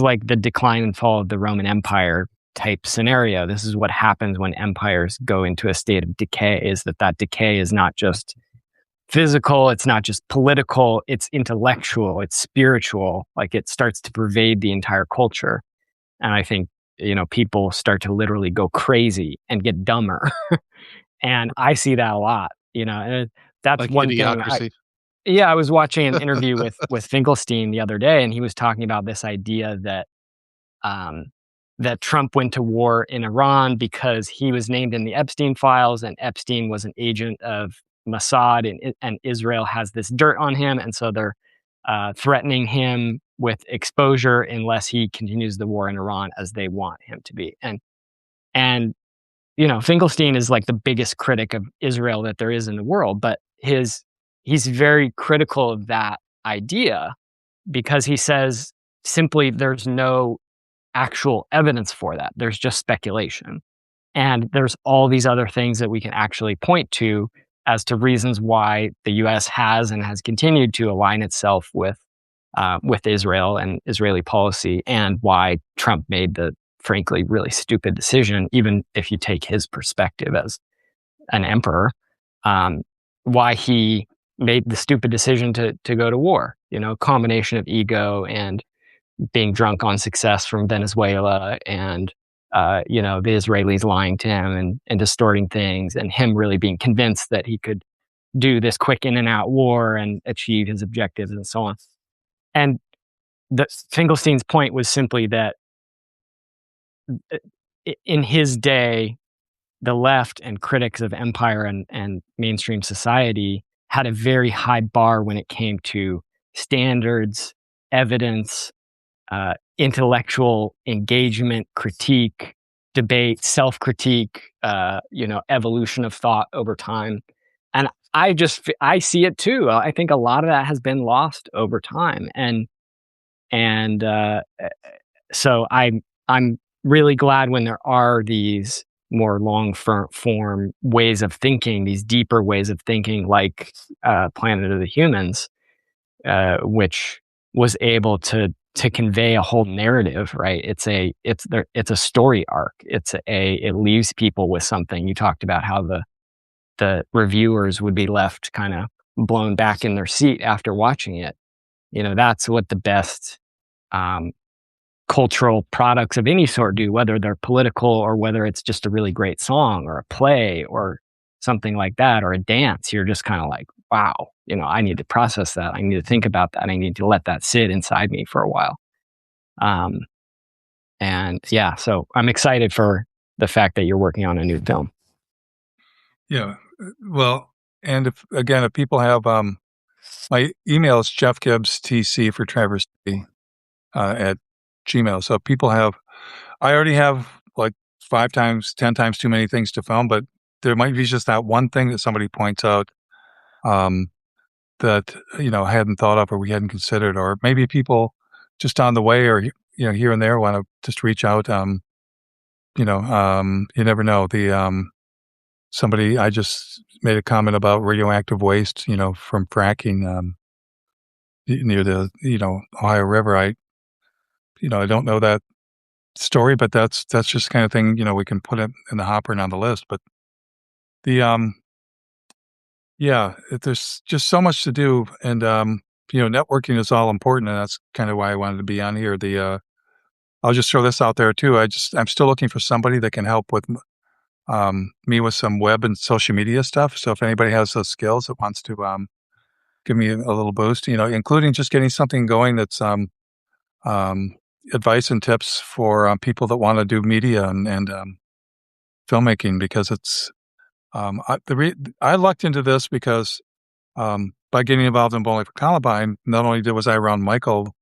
like the decline and fall of the Roman Empire type scenario. This is what happens when empires go into a state of decay, is that decay is not just physical, it's not just political, it's intellectual, it's spiritual. Like, it starts to pervade the entire culture. And I think, people start to literally go crazy and get dumber. And I see that a lot, and that's Like one Idiocracy. yeah, I was watching an interview with Finkelstein the other day, and he was talking about this idea that um, that Trump went to war in Iran because he was named in the Epstein files, and Epstein was an agent of Mossad, and Israel has this dirt on him, and so they're threatening him with exposure unless he continues the war in Iran as they want him to be. And Finkelstein is like the biggest critic of Israel that there is in the world, but he's very critical of that idea because he says simply there's no actual evidence for that. There's just speculation. And there's all these other things that we can actually point to as to reasons why the US has and has continued to align itself with Israel and Israeli policy, and why Trump made the frankly really stupid decision, even if you take his perspective as an emperor, why he made the stupid decision to go to war. Combination of ego and being drunk on success from Venezuela, and the Israelis lying to him and distorting things, and him really being convinced that he could do this quick in and out war and achieve his objectives and so on. And Finkelstein's point was simply that in his day, the left and critics of empire and mainstream society had a very high bar when it came to standards, evidence, intellectual engagement, critique, debate, self-critique, evolution of thought over time. And I see it too. I think a lot of that has been lost over time. And so I'm really glad when there are these more long form ways of thinking, these deeper ways of thinking, like Planet of the Humans, which was able to convey a whole narrative, right? It's a story arc. It leaves people with something. You talked about how the reviewers would be left kind of blown back in their seat after watching it. That's what the best cultural products of any sort do, whether they're political or whether it's just a really great song or a play or something like that, or a dance. You're just kind of like, wow, I need to process that. I need to think about that. I need to let that sit inside me for a while. And yeah, so I'm excited for the fact that you're working on a new film. Yeah. Well, and if people have, my email is Jeff Gibbs TC for Traverse City, at Gmail. So people I already have like 5 times, 10 times too many things to film, but there might be just that one thing that somebody points out, that, I hadn't thought of or we hadn't considered, or maybe people just on the way or, here and there want to just reach out. You never know. Somebody, I just made a comment about radioactive waste, from fracking, near the, Ohio River. I don't know that story, but that's just the kind of thing, we can put it in the hopper and on the list. But there's just so much to do, and networking is all important, and that's kind of why I wanted to be on here. I'll just throw this out there too. I'm still looking for somebody that can help with me with some web and social media stuff. So if anybody has those skills that wants to give me a little boost, including just getting something going that's advice and tips for people that want to do media and filmmaking, because it's I lucked into this because by getting involved in Bowling for Columbine, not only was I around Michael,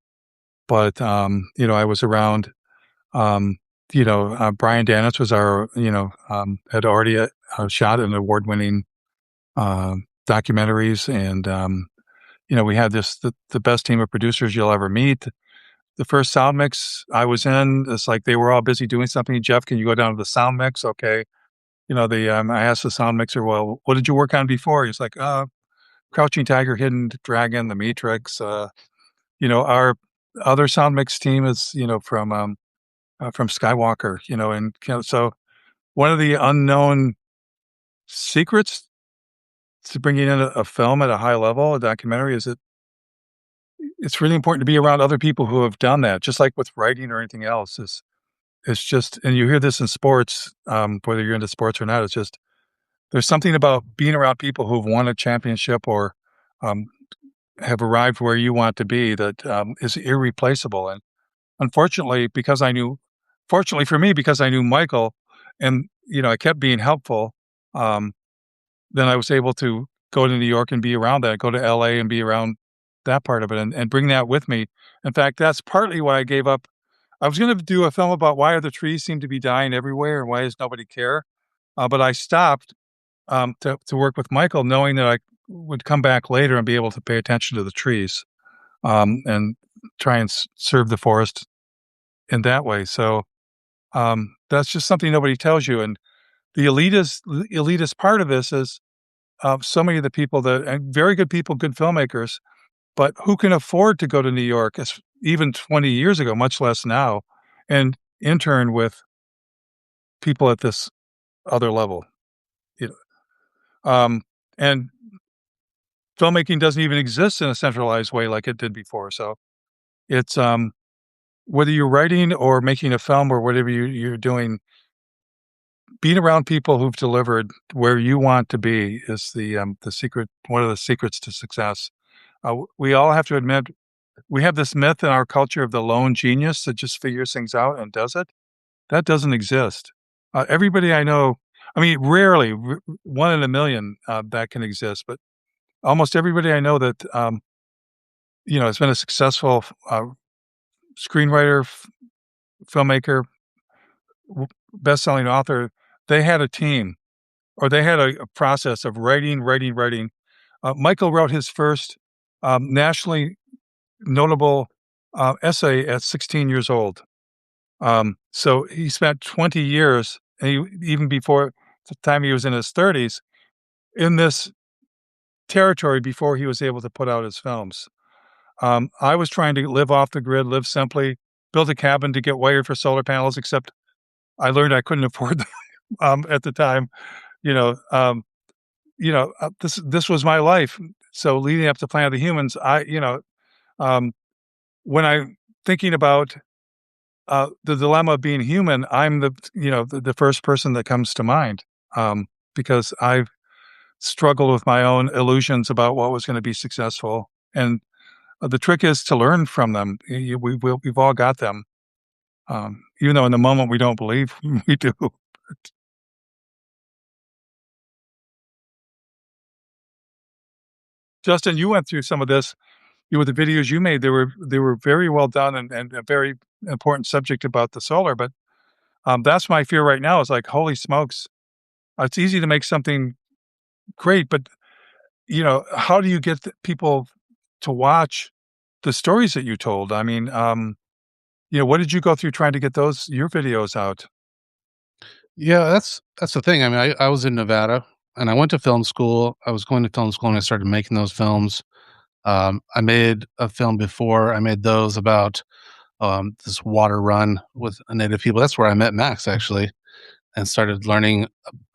but I was around Brian Danitz was our had already shot an award-winning documentaries, and we had the best team of producers you'll ever meet. The first sound mix I was in, it's like they were all busy doing something. Jeff, can you go down to the sound mix? Okay. I asked the sound mixer, well, what did you work on before? He's like, Crouching Tiger, Hidden Dragon, The Matrix. Our other sound mix team is, from Skywalker, and so one of the unknown secrets to bringing in a film at a high level, a documentary, is that it's really important to be around other people who have done that, just like with writing or anything else. It's just, and you hear this in sports, whether you're into sports or not. It's just there's something about being around people who've won a championship or um, have arrived where you want to be that is irreplaceable. And unfortunately, fortunately for me, because I knew Michael, and I kept being helpful. Um, then I was able to go to New York and be around that, go to LA and be around that part of it, and bring that with me. In fact, that's partly why I gave up. I was going to do a film about why the trees seem to be dying everywhere and why does nobody care. But I stopped to work with Michael, knowing that I would come back later and be able to pay attention to the trees and try and serve the forest in that way. So that's just something nobody tells you. And the elitist part of this is so many of the people that, and very good people, good filmmakers, but who can afford to go to New York even 20 years ago, much less now, and intern with people at this other level. You know, and filmmaking doesn't even exist in a centralized way like it did before. So it's whether you're writing or making a film or whatever you're doing, being around people who've delivered where you want to be is the secret. One of the secrets to success. We all have to admit we have this myth in our culture of the lone genius that just figures things out and does it. That doesn't exist. Everybody I know, I mean, rarely, one in a million, that can exist, but almost everybody I know that, has been a successful screenwriter, filmmaker, best-selling author, they had a team or they had a process of writing, writing, writing. Michael wrote his first nationally notable essay at 16 years old. So he spent 20 years, and even before the time he was in his 30s, in this territory before he was able to put out his films. I was trying to live off the grid, live simply, build a cabin to get wired for solar panels, except I learned I couldn't afford them at the time. You know, um, this was my life. So leading up to Planet of the Humans, um, when I'm thinking about the dilemma of being human, I'm the first person that comes to mind, because I've struggled with my own illusions about what was going to be successful, and the trick is to learn from them. We've all got them, even though in the moment we don't believe we do. Justin, you went through some of this. With the videos you made, they were very well done and a very important subject about the solar. But that's my fear right now. Is like, holy smokes, it's easy to make something great, but how do you get people to watch the stories that you told? I mean, what did you go through trying to get your videos out? Yeah, that's the thing. I mean, I was in Nevada and I went to film school. I was going to film school and I started making those films. I made a film before. I made those about this water run with native people. That's where I met Max actually, and started learning,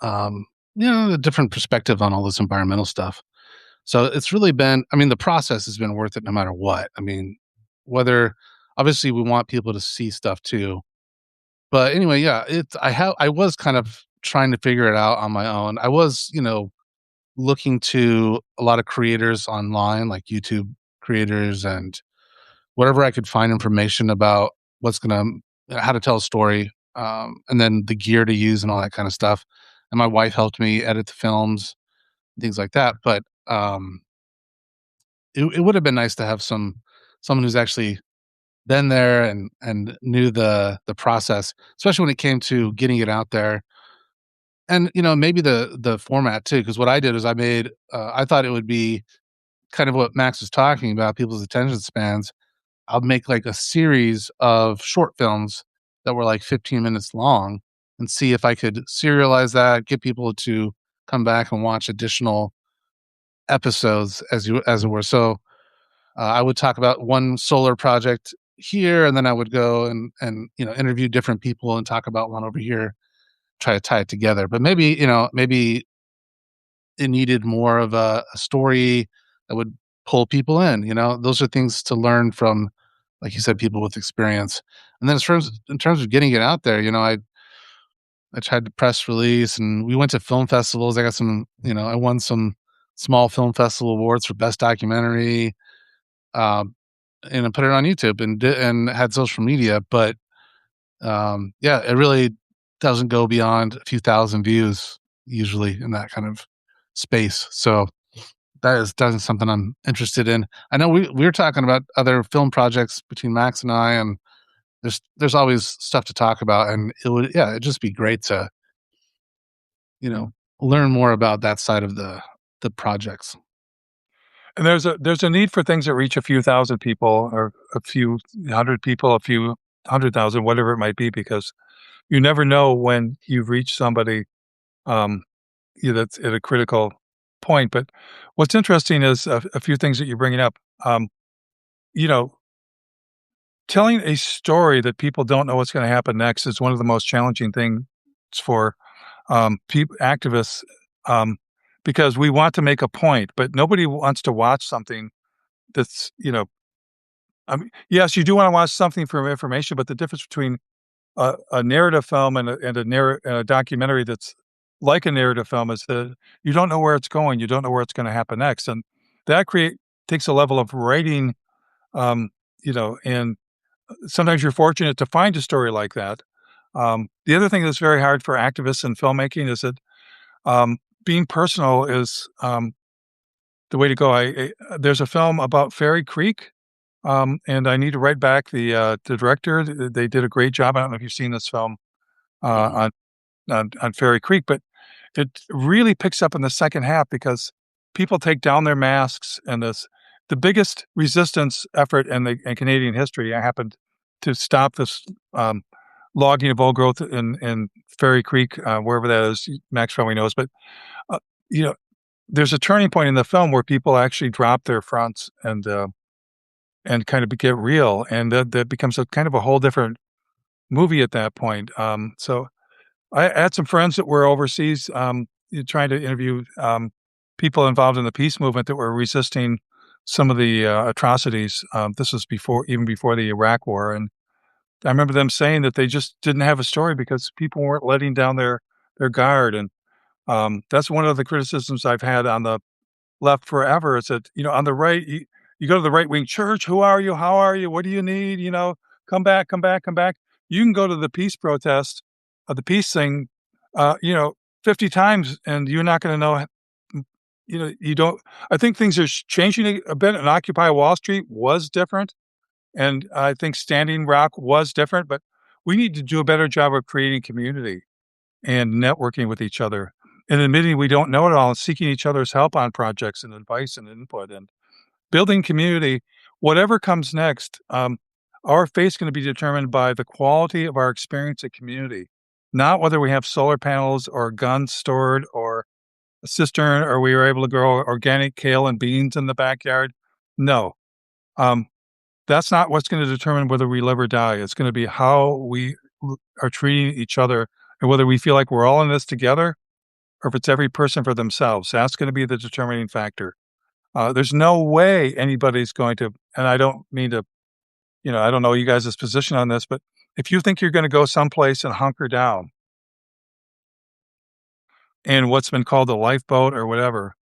a different perspective on all this environmental stuff. So it's really been. I mean, the process has been worth it no matter what. I mean, whether obviously we want people to see stuff too, but anyway, yeah, I was kind of trying to figure it out on my own. I was, looking to a lot of creators online, like YouTube creators and whatever I could find information about how to tell a story, and then the gear to use and all that kind of stuff. And my wife helped me edit the films, things like that. But it would have been nice to have someone who's actually been there and knew the process, especially when it came to getting it out there. And, maybe the format too, because what I did is I thought it would be kind of what Max was talking about, people's attention spans. I'll make like a series of short films that were like 15 minutes long and see if I could serialize that, get people to come back and watch additional episodes as it were. So I would talk about one solar project here, and then I would go and interview different people and talk about one over here, try to tie it together. But maybe it needed more of a story that would pull people in. Those are things to learn from, like you said, people with experience. And then in terms of getting it out there, I tried to press release, and we went to film festivals. I got I won some small film festival awards for best documentary, um, and I put it on YouTube and had social media. But yeah, it really doesn't go beyond a few thousand views usually in that kind of space. So that is definitely something I'm interested in. I know we were talking about other film projects between Max and I, and there's always stuff to talk about, and it'd just be great to you know learn more about that side of the projects. And there's a need for things that reach a few thousand people or a few hundred people, a few 100,000, whatever it might be, because you never know when you've reached somebody, um, that's at a critical point. But what's interesting is a few things that you're bringing up. You know, telling a story that people don't know what's going to happen next is one of the most challenging things for activists, um, because we want to make a point, but nobody wants to watch something that's, I mean, yes, you do want to watch something for information, but the difference between a narrative film and a documentary that's like a narrative film is that you don't know where it's going, you don't know where it's going to happen next, and that create takes a level of writing, um, and sometimes you're fortunate to find a story like that. The other thing that's very hard for activists in filmmaking is that being personal is the way to go. There's a film about Fairy Creek, and I need to write back the director. They did a great job. I don't know if you've seen this film Mhm. on Fairy Creek, but it really picks up in the second half because people take down their masks, and the biggest resistance effort in Canadian history happened to stop this logging of old growth in Fairy Creek, wherever that is. Max probably knows, but uh, you know, there's a turning point in the film where people actually drop their fronts and kind of get real, and that becomes a kind of a whole different movie at that point. So I had some friends that were overseas, trying to interview people involved in the peace movement that were resisting some of the atrocities. This was even before the Iraq War, and I remember them saying that they just didn't have a story because people weren't letting down their guard. And that's one of the criticisms I've had on the left forever. Is that on the right, you go to the right wing church. Who are you? How are you? What do you need? Come back, come back, come back. You can go to the peace protest, the peace thing, uh, you know, 50 times, and you're not going to know. You don't. I think things are changing a bit. And Occupy Wall Street was different, and I think Standing Rock was different. But we need to do a better job of creating community and networking with each other, and admitting we don't know it all, and seeking each other's help on projects and advice and input, and building community. Whatever comes next, our fate's going to be determined by the quality of our experience at community, not whether we have solar panels or guns stored or a cistern or we were able to grow organic kale and beans in the backyard. No, um, that's not what's going to determine whether we live or die. It's going to be how we are treating each other, and whether we feel like we're all in this together or if it's every person for themselves. That's going to be the determining factor. There's no way anybody's going to, and I don't mean to, I don't know you guys' position on this, but if you think you're going to go someplace and hunker down in what's been called a lifeboat or whatever,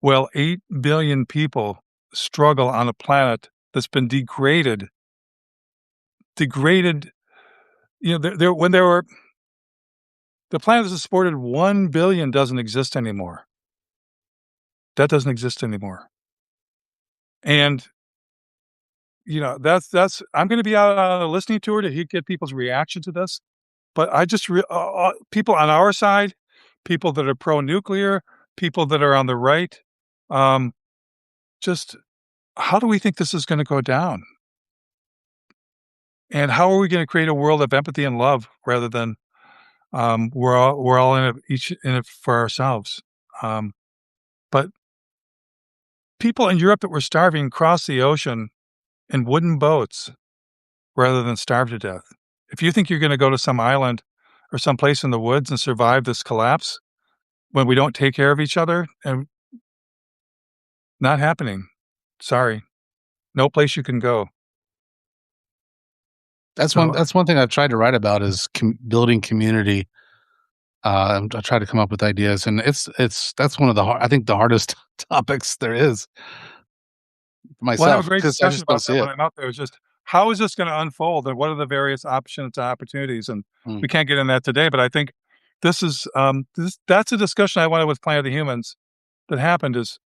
well, 8 billion people struggle on a planet that's been degraded. When there were, the planet that supported 1 billion doesn't exist anymore. That doesn't exist anymore. And that's I'm going to be out on a listening tour to get people's reaction to this. But I just people on our side, people that are pro-nuclear, people that are on the right. Just how do we think this is going to go down? And how are we going to create a world of empathy and love rather than we're all in it, each in it for ourselves? But people in Europe that were starving crossed the ocean in wooden boats rather than starve to death. If you think you're going to go to some island or some place in the woods and survive this collapse when we don't take care of each other, and not happening. Sorry, no place you can go. That's So one thing I've tried to write about is building community. I try to come up with ideas, and that's one of the I think the hardest topics there is for we'll have a myself great because I discussion just don't about see that when it. I'm out there. It's just how is this going to unfold, and what are the various options and opportunities? And Mm. we can't get in that today, but I think this is that's a discussion I wanted with Planet of the Humans that happened. Is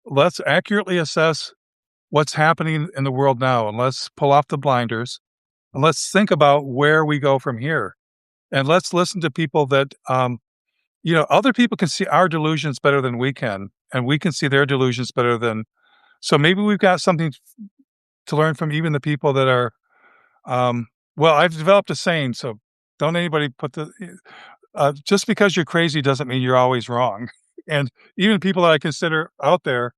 let's accurately assess what's happening in the world now, and let's pull off the blinders, and let's think about where we go from here, and let's listen to people that other people can see our delusions better than we can, and we can see their delusions better than. So maybe we've got something to learn from even the people that are. Well, I've developed a saying, so don't anybody put just because you're crazy doesn't mean you're always wrong, and even people that I consider out there.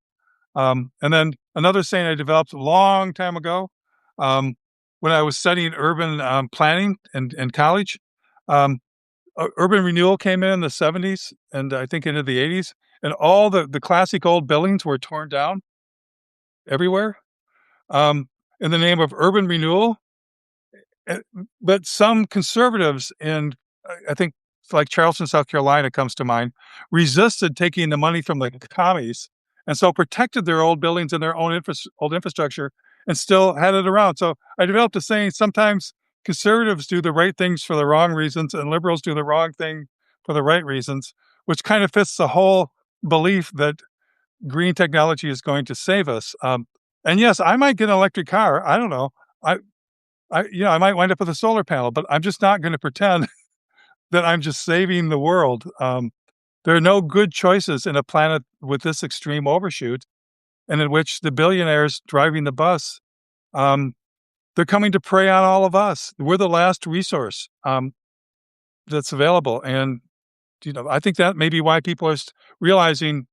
And then another saying I developed a long time ago, when I was studying urban planning in college. Urban renewal came in the 70s and I think into the 80s, and all the classic old buildings were torn down everywhere in the name of urban renewal. Uh, But some conservatives in, I think, like Charleston, South Carolina comes to mind, resisted taking the money from the commies, and so protected their old buildings and their own old infrastructure, and still had it around. So I developed a saying: sometimes conservatives do the right things for the wrong reasons, and liberals do the wrong thing for the right reasons, which kind of fits the whole belief that green technology is going to save us. And yes, I might get an electric car. I don't know. I I might wind up with a solar panel, but I'm just not going to pretend that I'm just saving the world. There are no good choices in a planet with this extreme overshoot, and in which the billionaires driving the bus, they're coming to prey on all of us. We're the last resource that's available, and I think that may be why people are realizing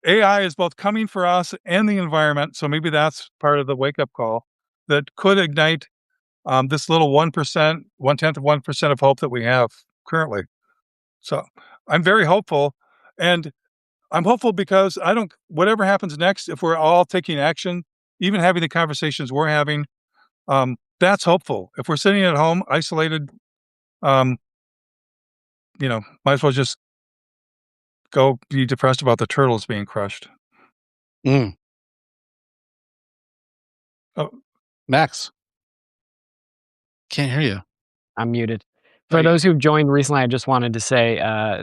AI is both coming for us and the environment. So maybe that's part of the wake up call that could ignite this little 1%, 1/10 of 1% of hope that we have currently. So I'm very hopeful. And I'm hopeful because whatever happens next, if we're all taking action, even having the conversations we're having, that's hopeful. If we're sitting at home isolated, um, might as well just go be depressed about the turtles being crushed. Mm. Oh, Max, can't hear you. I'm muted. Oh, For those who've joined recently, I just wanted to say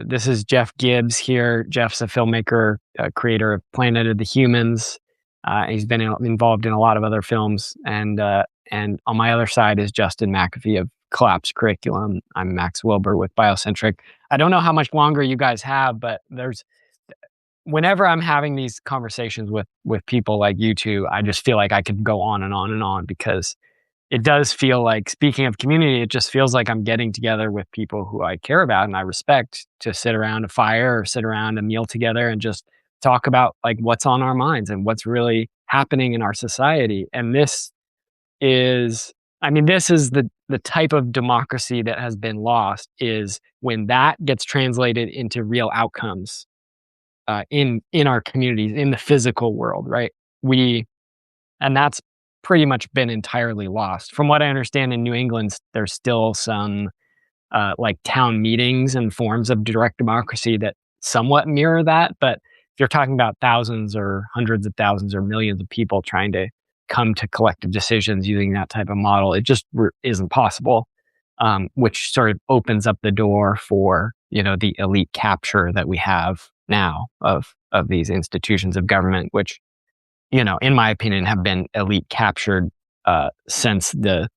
this is Jeff Gibbs here. Jeff's a filmmaker, creator of Planet of the Humans. He's been involved in a lot of other films, and on my other side is Justin McAfee of Collapse Curriculum. I'm Max Wilbur with Biocentric. I don't know how much longer you guys have, but whenever I'm having these conversations with people like you two, I just feel like I could go on and on and on, because it does feel like, speaking of community, it just feels like I'm getting together with people who I care about and I respect, to sit around a fire or sit around a meal together and just talk about like what's on our minds and what's really happening in our society. And this is, this is the type of democracy that has been lost, is when that gets translated into real outcomes in our communities, in the physical world, right? And that's pretty much been entirely lost. From what I understand, in New England, there's still some like town meetings and forms of direct democracy that somewhat mirror that. But if you're talking about thousands or hundreds of thousands or millions of people trying to come to collective decisions using that type of model, it just isn't possible. Which sort of opens up the door for the elite capture that we have now of these institutions of government, which in my opinion, have been elite captured since the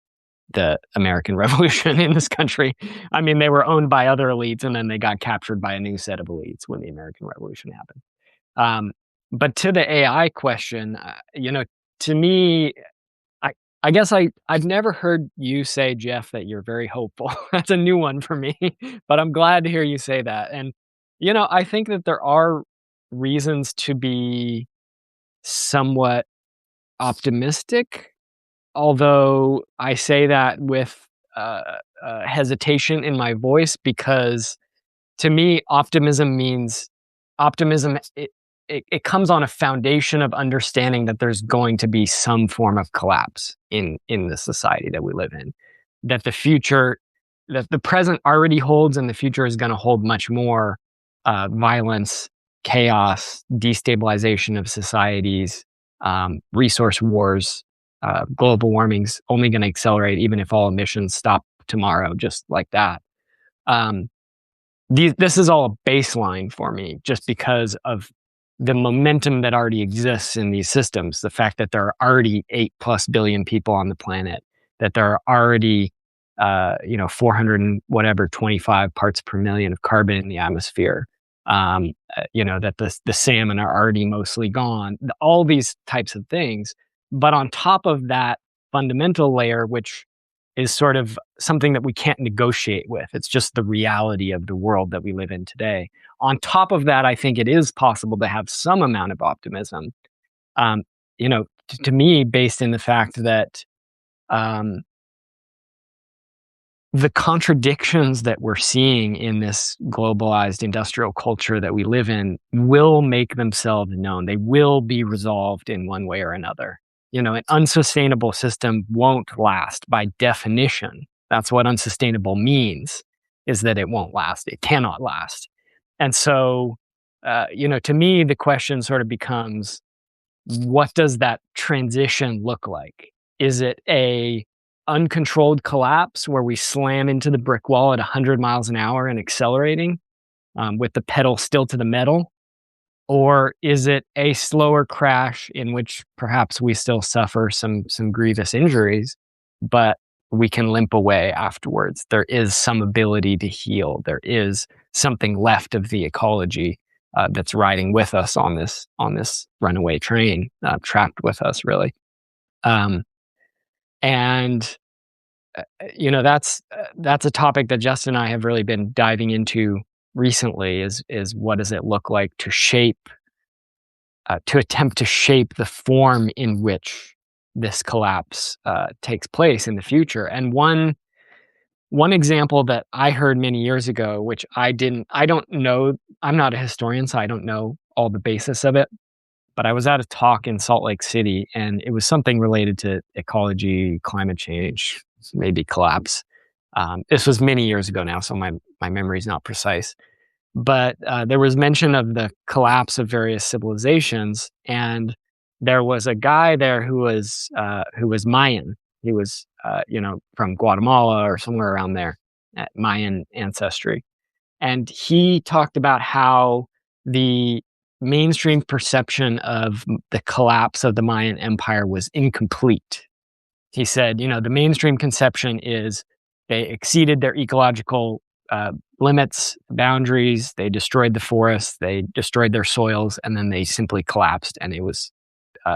the American Revolution in this country. I mean, they were owned by other elites, and then they got captured by a new set of elites when the American Revolution happened. But to the AI question, to me, I guess I've never heard you say, Jeff, that you're very hopeful. That's a new one for me, but I'm glad to hear you say that. And, I think that there are reasons to be somewhat optimistic, although I say that with hesitation in my voice, because to me, optimism means optimism. It comes on a foundation of understanding that there's going to be some form of collapse in the society that we live in, that the present already holds, and the future is going to hold much more violence, chaos, destabilization of societies, resource wars. Global warming's only going to accelerate, even if all emissions stop tomorrow, just like that. This is all a baseline for me, just because of the momentum that already exists in these systems. The fact that there are already 8+ billion people on the planet, that there are already 400 and whatever 25 parts per million of carbon in the atmosphere. That the salmon are already mostly gone. All these types of things. But on top of that fundamental layer, which is sort of something that we can't negotiate with, it's just the reality of the world that we live in today. On top of that, I think it is possible to have some amount of optimism. To me, based in the fact that the contradictions that we're seeing in this globalized industrial culture that we live in will make themselves known. They will be resolved in one way or another. An unsustainable system won't last by definition. That's what unsustainable means, is that it won't last. It cannot last. And so, to me, the question sort of becomes, what does that transition look like? Is it a uncontrolled collapse where we slam into the brick wall at 100 miles an hour and accelerating with the pedal still to the metal? Or is it a slower crash in which perhaps we still suffer some grievous injuries, but we can limp away afterwards? There is some ability to heal. There is something left of the ecology that's riding with us on this runaway train, trapped with us, really. That's a topic that Justin and I have really been diving into recently. Is what does it look like to attempt to shape the form in which this collapse takes place in the future? And one example that I heard many years ago, which I don't know, I'm not a historian, so I don't know all the basis of it, but I was at a talk in Salt Lake City, and it was something related to ecology, climate change, maybe collapse. This was many years ago now, so my memory is not precise. But there was mention of the collapse of various civilizations, and there was a guy there who was Mayan. He was from Guatemala or somewhere around there, Mayan ancestry, and he talked about how the mainstream perception of the collapse of the Mayan Empire was incomplete. He said, the mainstream conception is they exceeded their ecological limits, boundaries, they destroyed the forests, they destroyed their soils, and then they simply collapsed, and it was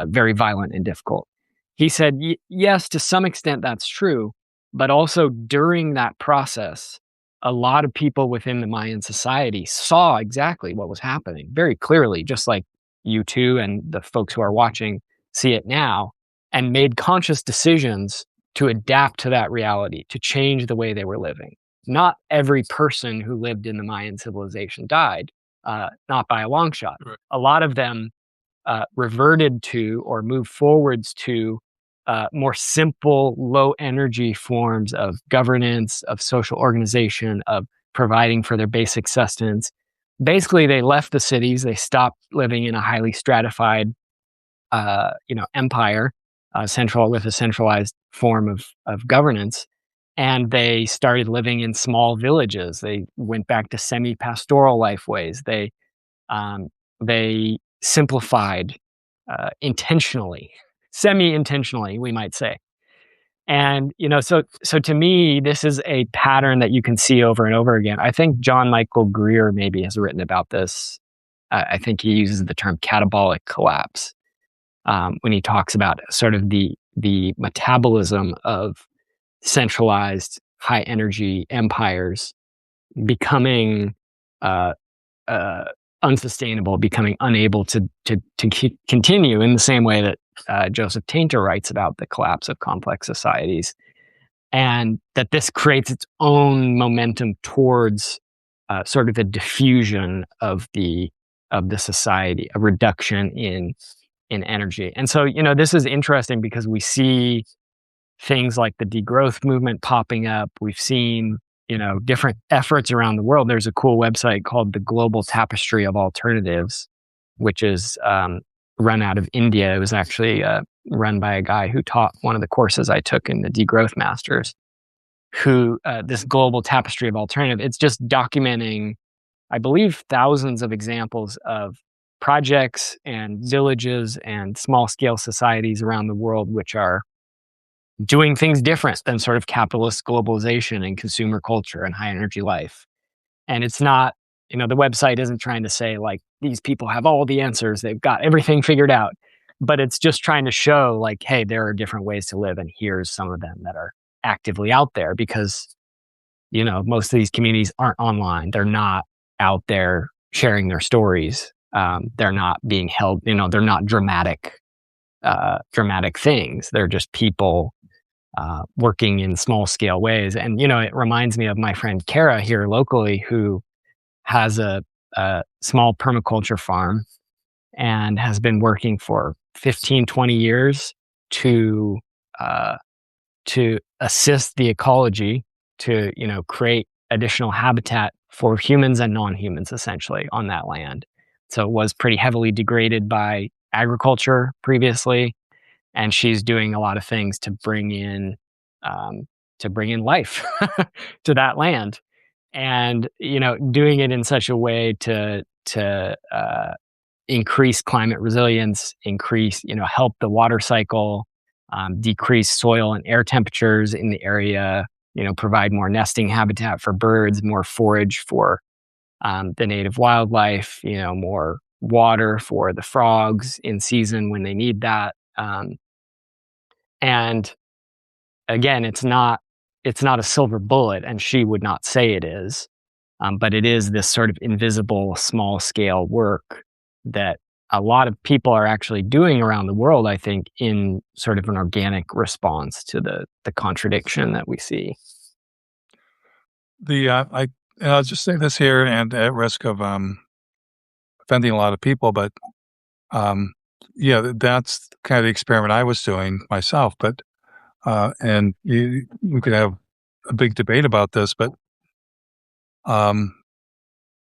very violent and difficult. He said, yes, to some extent that's true, but also during that process, a lot of people within the Mayan society saw exactly what was happening very clearly, just like you two and the folks who are watching see it now, and made conscious decisions to adapt to that reality, to change the way they were living. Not every person who lived in the Mayan civilization died, not by a long shot. Right. A lot of them reverted to or moved forwards to more simple, low energy forms of governance, of social organization, of providing for their basic sustenance. Basically, they left the cities. They stopped living in a highly stratified, empire, with a centralized form of governance. And they started living in small villages. They went back to semi-pastoral life ways. They simplified intentionally, semi-intentionally, we might say. And, so to me, this is a pattern that you can see over and over again. I think John Michael Greer maybe has written about this. I think he uses the term catabolic collapse when he talks about sort of the metabolism of centralized high energy empires becoming uh, uh, unsustainable, becoming unable to continue in the same way that Joseph Tainter writes about the collapse of complex societies, and that this creates its own momentum towards sort of a diffusion of the society, a reduction in energy. And so, this is interesting because we see things like the degrowth movement popping up. We've seen, different efforts around the world. There's a cool website called the Global Tapestry of Alternatives, which is run out of India. It was actually run by a guy who taught one of the courses I took in the Degrowth Masters, who this Global Tapestry of Alternative, it's just documenting, I believe, thousands of examples of projects and villages and small scale societies around the world which are doing things different than sort of capitalist globalization and consumer culture and high energy life. And it's not, the website isn't trying to say like these people have all the answers, they've got everything figured out, but it's just trying to show like, hey, there are different ways to live, and here's some of them that are actively out there, because most of these communities aren't online, they're not out there sharing their stories, they're not being held, they're not dramatic things, they're just people working in small scale ways. And, it reminds me of my friend Kara here locally, who has a small permaculture farm and has been working for 15, 20 years to assist the ecology, to, create additional habitat for humans and non-humans essentially on that land. So it was pretty heavily degraded by agriculture previously, and she's doing a lot of things to bring in life to that land, and doing it in such a way to increase climate resilience, increase help the water cycle, decrease soil and air temperatures in the area, provide more nesting habitat for birds, more forage for the native wildlife, more water for the frogs in season when they need that. And again, it's not a silver bullet, and she would not say it is, but it is this sort of invisible, small scale work that a lot of people are actually doing around the world, I think, in sort of an organic response to the contradiction that we see. I'll just say this here, and at risk of offending a lot of people, but yeah, that's kind of the experiment I was doing myself. But and we could have a big debate about this, but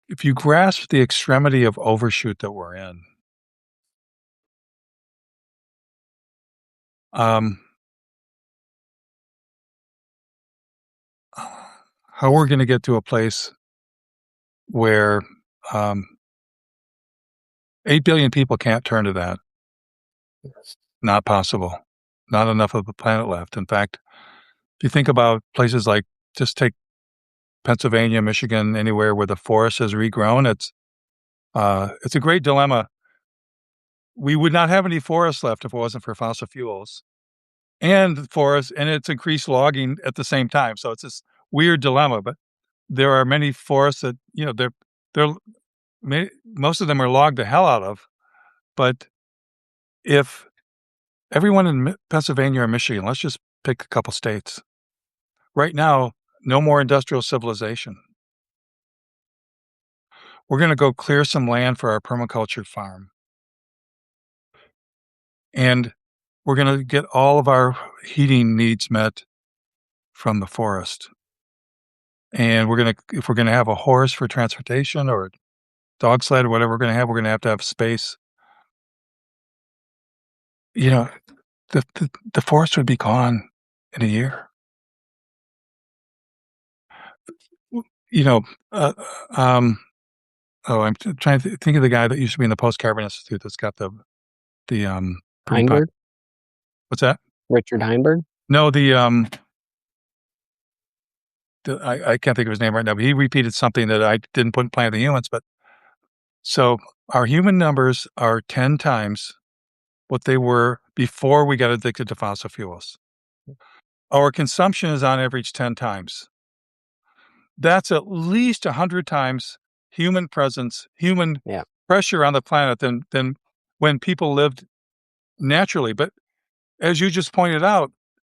if you grasp the extremity of overshoot that we're in, how we're going to get to a place where 8 billion people can't turn to that. Not possible. Not enough of the planet left. In fact, if you think about places like, just take Pennsylvania, Michigan, anywhere where the forest has regrown, it's a great dilemma. We would not have any forests left if it wasn't for fossil fuels and forests, and it's increased logging at the same time. So it's this weird dilemma. But there are many forests that most of them are logged the hell out of. But if everyone in Pennsylvania or Michigan, let's just pick a couple states. Right now, no more industrial civilization. We're going to go clear some land for our permaculture farm. And we're going to get all of our heating needs met from the forest. And if we're going to have a horse for transportation or a dog sled or whatever we're going to have space. The forest would be gone in a year. I'm trying to think of the guy that used to be in the Post-Carbon Institute that's got the Heinberg? What's that? Richard Heinberg? No, I can't think of his name right now, but he repeated something that I didn't put in Planet of the Humans, but so our human numbers are 10 times what they were before we got addicted to fossil fuels. Our consumption is on average 10 times. That's at least 100 times human presence, human Yeah. pressure on the planet than when people lived naturally. But as you just pointed out,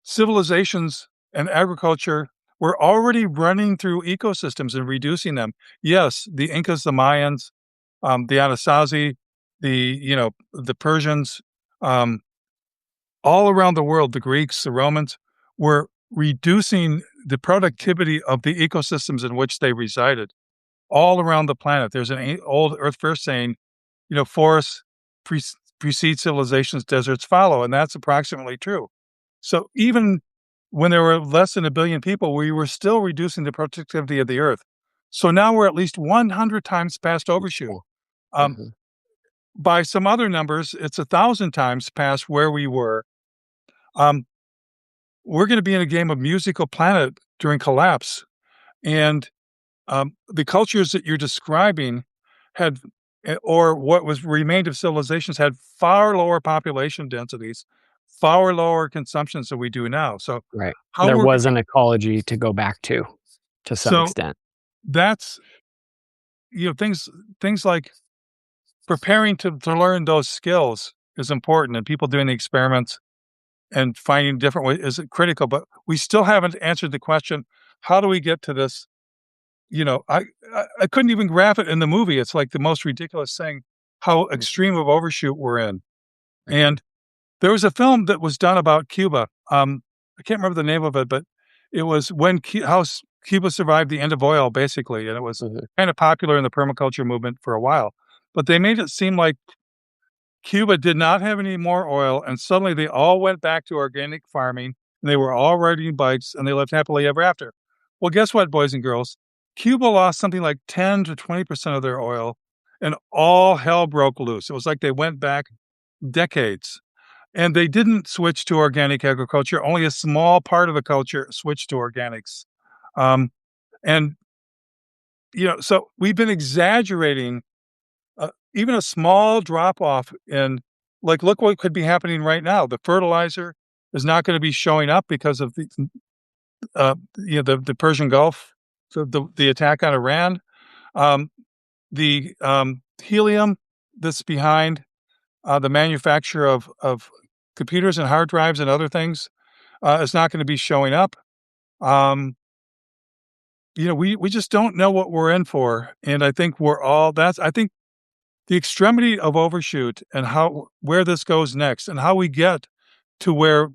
civilizations and agriculture were already running through ecosystems and reducing them. Yes, the Incas, the Mayans, the Anasazi, the Persians, um, all around the world, the Greeks, the Romans were reducing the productivity of the ecosystems in which they resided all around the planet. There's an old Earth First saying, forests pre- precede civilizations, deserts follow, and that's approximately true. So even when there were less than 1 billion people, we were still reducing the productivity of the Earth. So now we're at least 100 times past overshoot. Um, Mhm. by some other numbers, it's 1,000 times past where we were. Um, we're going to be in a game of musical planet during collapse, and the cultures that you're describing had, or what was remained of civilizations, had far lower population densities, far lower consumptions than we do now. So Right. how There we're was an ecology to go back to some so extent. that's things like preparing to learn those skills is important, and people doing the experiments and finding different ways is critical. But we still haven't answered the question: how do we get to this? I couldn't even graph it in the movie. It's like the most ridiculous thing, how extreme of overshoot we're in. And there was a film that was done about Cuba. I can't remember the name of it, but it was when Cuba survived the end of oil, basically, and it was Mhm. kind of popular in the permaculture movement for a while. But they made it seem like Cuba did not have any more oil, and suddenly they all went back to organic farming, and they were all riding bikes, and they lived happily ever after. Well, guess what, boys and girls? Cuba lost something like 10 to 20% of their oil, and all hell broke loose. It was like they went back decades. And they didn't switch to organic agriculture. Only a small part of the culture switched to organics. Um, and, so we've been exaggerating even a small drop off in, like, look what could be happening right now. The fertilizer is not going to be showing up because of the Persian Gulf, so the attack on Iran, um, the helium that's behind the manufacture of computers and hard drives and other things is not going to be showing up. Um, we just don't know what we're in for, and I think I think the extremity of overshoot and where this goes next and how we get to where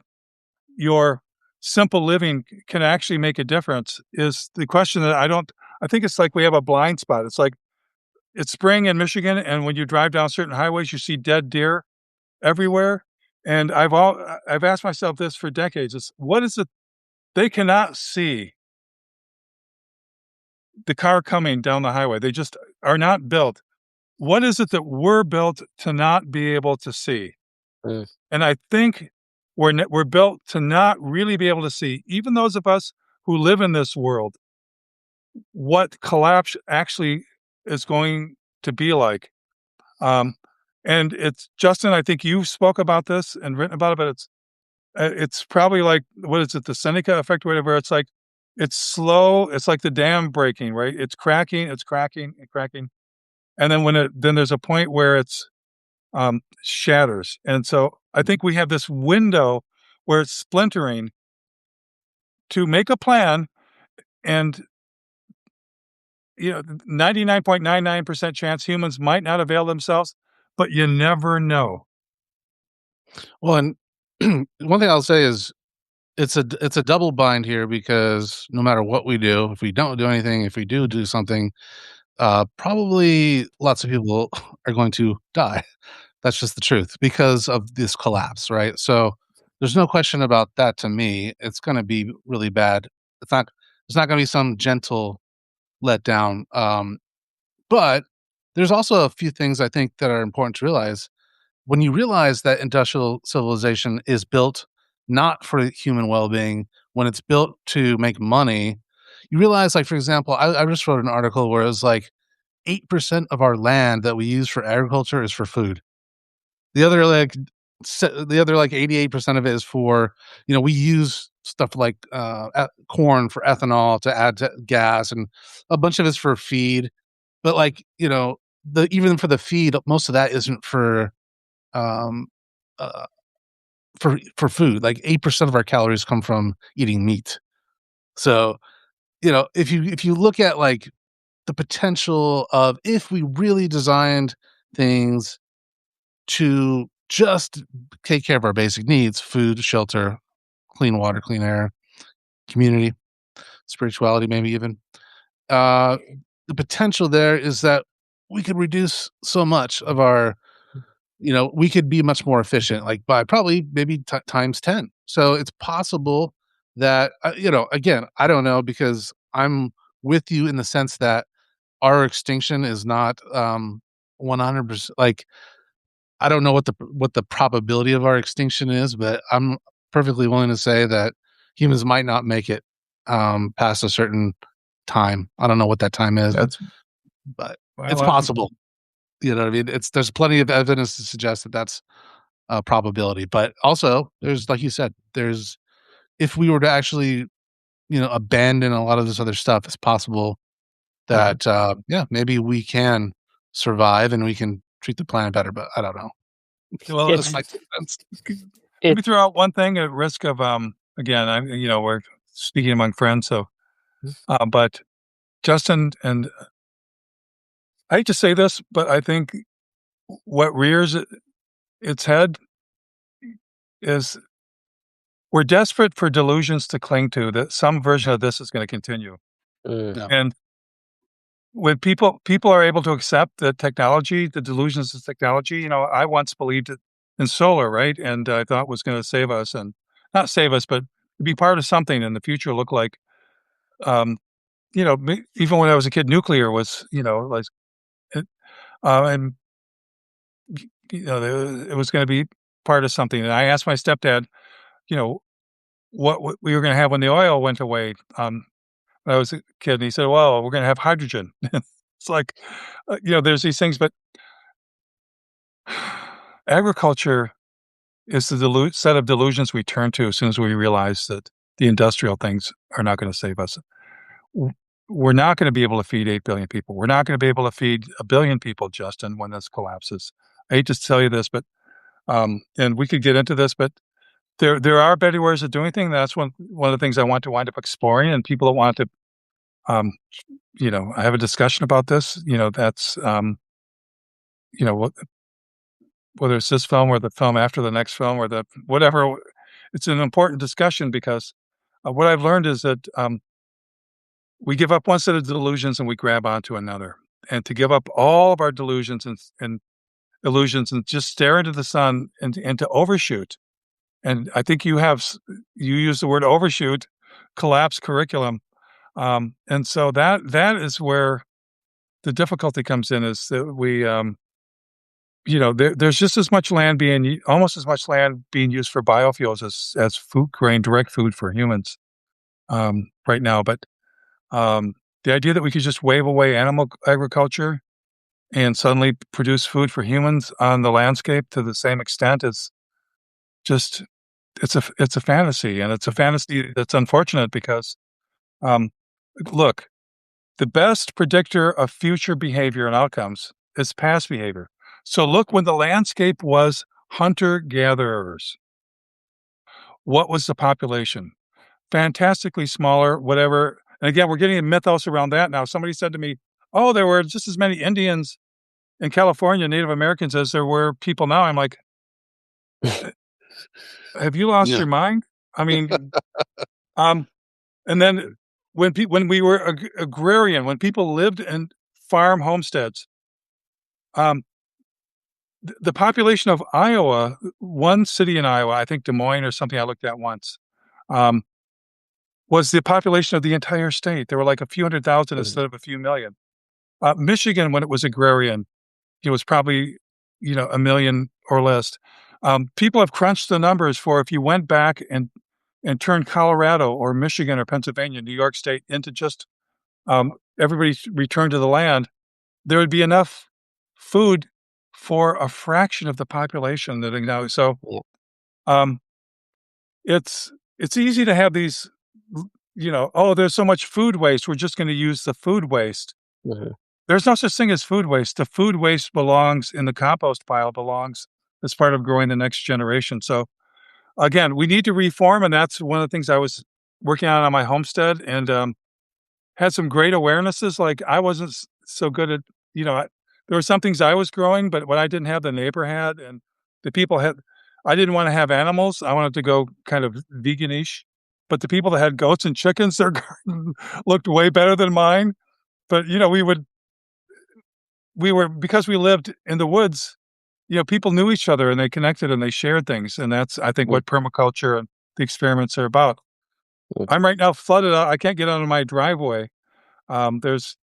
your simple living can actually make a difference is the question that I think it's like we have a blind spot. It's like it's spring in Michigan, and when you drive down certain highways, you see dead deer everywhere. And I've asked myself this for decades. It's what is it they cannot see the car coming down the highway. They just are not built. What is it that we're built to not be able to see? Mm. And I think we're built to not really be able to see, even those of us who live in this world, what collapse actually is going to be like. Um, and it's Justin. I think you spoke about this and written about it, but it's probably like, what is it, the Seneca effect, or whatever. It's like it's slow. It's like the dam breaking, right? It's cracking, and cracking, and then then there's a point where it's shatters. And so I think we have this window where it's splintering to make a plan, and 99.99% chance humans might not avail themselves, but you never know. Well, and one thing I'll say is it's a double bind here because no matter what we do, if we don't do anything, if we do something, probably lots of people are going to die. That's just the truth because of this collapse, right? So there's no question about that to me. It's going to be really bad. It's not going to be some gentle letdown. But there's also a few things I think that are important to realize. When you realize that industrial civilization is built not for human well-being, when it's built to make money, you realize, like, for example, I just wrote an article where it was like 8% of our land that we use for agriculture is for food. The other like the other like 88% of it is for, we use stuff like corn for ethanol to add to gas, and a bunch of it's for feed. But like, the even for the feed, most of that isn't um uh, for food. Like 8% of our calories come from eating meat. So, if you look at like the potential of, if we really designed things to just take care of our basic needs: food, shelter, clean water, clean air, community, spirituality, maybe even. Uh, the potential there is that we could reduce so much of our, we could be much more efficient, like by probably maybe times 10. So it's possible that, again, I don't know, because I'm with you in the sense that our extinction is not 100%. Like, I don't know what the probability of our extinction is, but I'm perfectly willing to say that humans might not make it past a certain time. I don't know what that time is, but it's possible. You know what I mean? There's plenty of evidence to suggest that that's a probability. But also, there's, like you said, if we were to actually, abandon a lot of this other stuff, it's possible that maybe we can survive and we can treat the planet better. But I don't know. Well, It's- let me throw out one thing at risk of again, we're speaking among friends, so but Justin, and I hate to say this, but I think what rears its head is, we're desperate for delusions to cling to, that some version of this is going to continue. Yeah. And when people are able to accept the technology, the delusions of technology, I once believed in solar, right? And I thought it was going to save us, and not save us, but be part of something in the future. Look like, even when I was a kid, nuclear was, like, it, and it was going to be part of something. And I asked my stepdad, you know, what we were going to have when the oil went away. When I was a kid, and he said, "Well, we're going to have hydrogen." It's like, there's these things, but agriculture is the set of delusions we turn to as soon as we realize that the industrial things are not going to save us. We're not going to be able to feed 8 billion people. We're not going to be able to feed 1 billion people, Justin, when this collapses. I hate to tell you this, but and we could get into this, but there are better ways of doing things. That's one of the things I want to wind up exploring, and people that want to, I have a discussion about this. That's whether it's this film or the film after the next film or the whatever. It's an important discussion because what I've learned is that we give up one set of delusions and we grab onto another. And to give up all of our delusions and illusions and just stare into the sun and to overshoot. And I think you use the word overshoot, collapse curriculum. And so that is where the difficulty comes in, is that we, there's just almost as much land being used for biofuels as food grain, direct food for humans right now. But the idea that we could just wave away animal agriculture and suddenly produce food for humans on the landscape to the same extent is just, it's a fantasy, and it's a fantasy that's unfortunate because, look, the best predictor of future behavior and outcomes is past behavior. So look, when the landscape was hunter-gatherers, what was the population? Fantastically smaller, whatever. And again, we're getting a mythos around that now. Somebody said to me, "Oh, there were just as many Indians in California, Native Americans, as there were people now." I'm like, have you lost your mind? I mean, and then when we were agrarian, when people lived in farm homesteads, the population of Iowa, one city in Iowa, I think Des Moines or something I looked at once, was the population of the entire state. There were like a few 100,000 instead of a few million. Michigan, when it was agrarian, it was probably, 1 million or less. People have crunched the numbers for if you went back and turned Colorado or Michigan or Pennsylvania, New York State into just everybody's return to the land, there would be enough food for a fraction of the population that now. So Yeah. um, it's easy to have these, oh, there's so much food waste. We're just going to use the food waste. Mhm. There's no such thing as food waste. The food waste belongs in the compost pile, belongs as part of growing the next generation. So again, we need to reform, and that's one of the things I was working on my homestead, and had some great awarenesses. Like I wasn't so good at, there were some things I was growing, but what I didn't have, the neighbor had, and the people had. I didn't want to have animals. I wanted to go kind of veganish, but the people that had goats and chickens, their garden looked way better than mine. But we were because we lived in the woods. People knew each other and they connected and they shared things, and that's I think Mm, what permaculture and the experiments are about. mm, I'm right now flooded out. I can't get out of my driveway. There's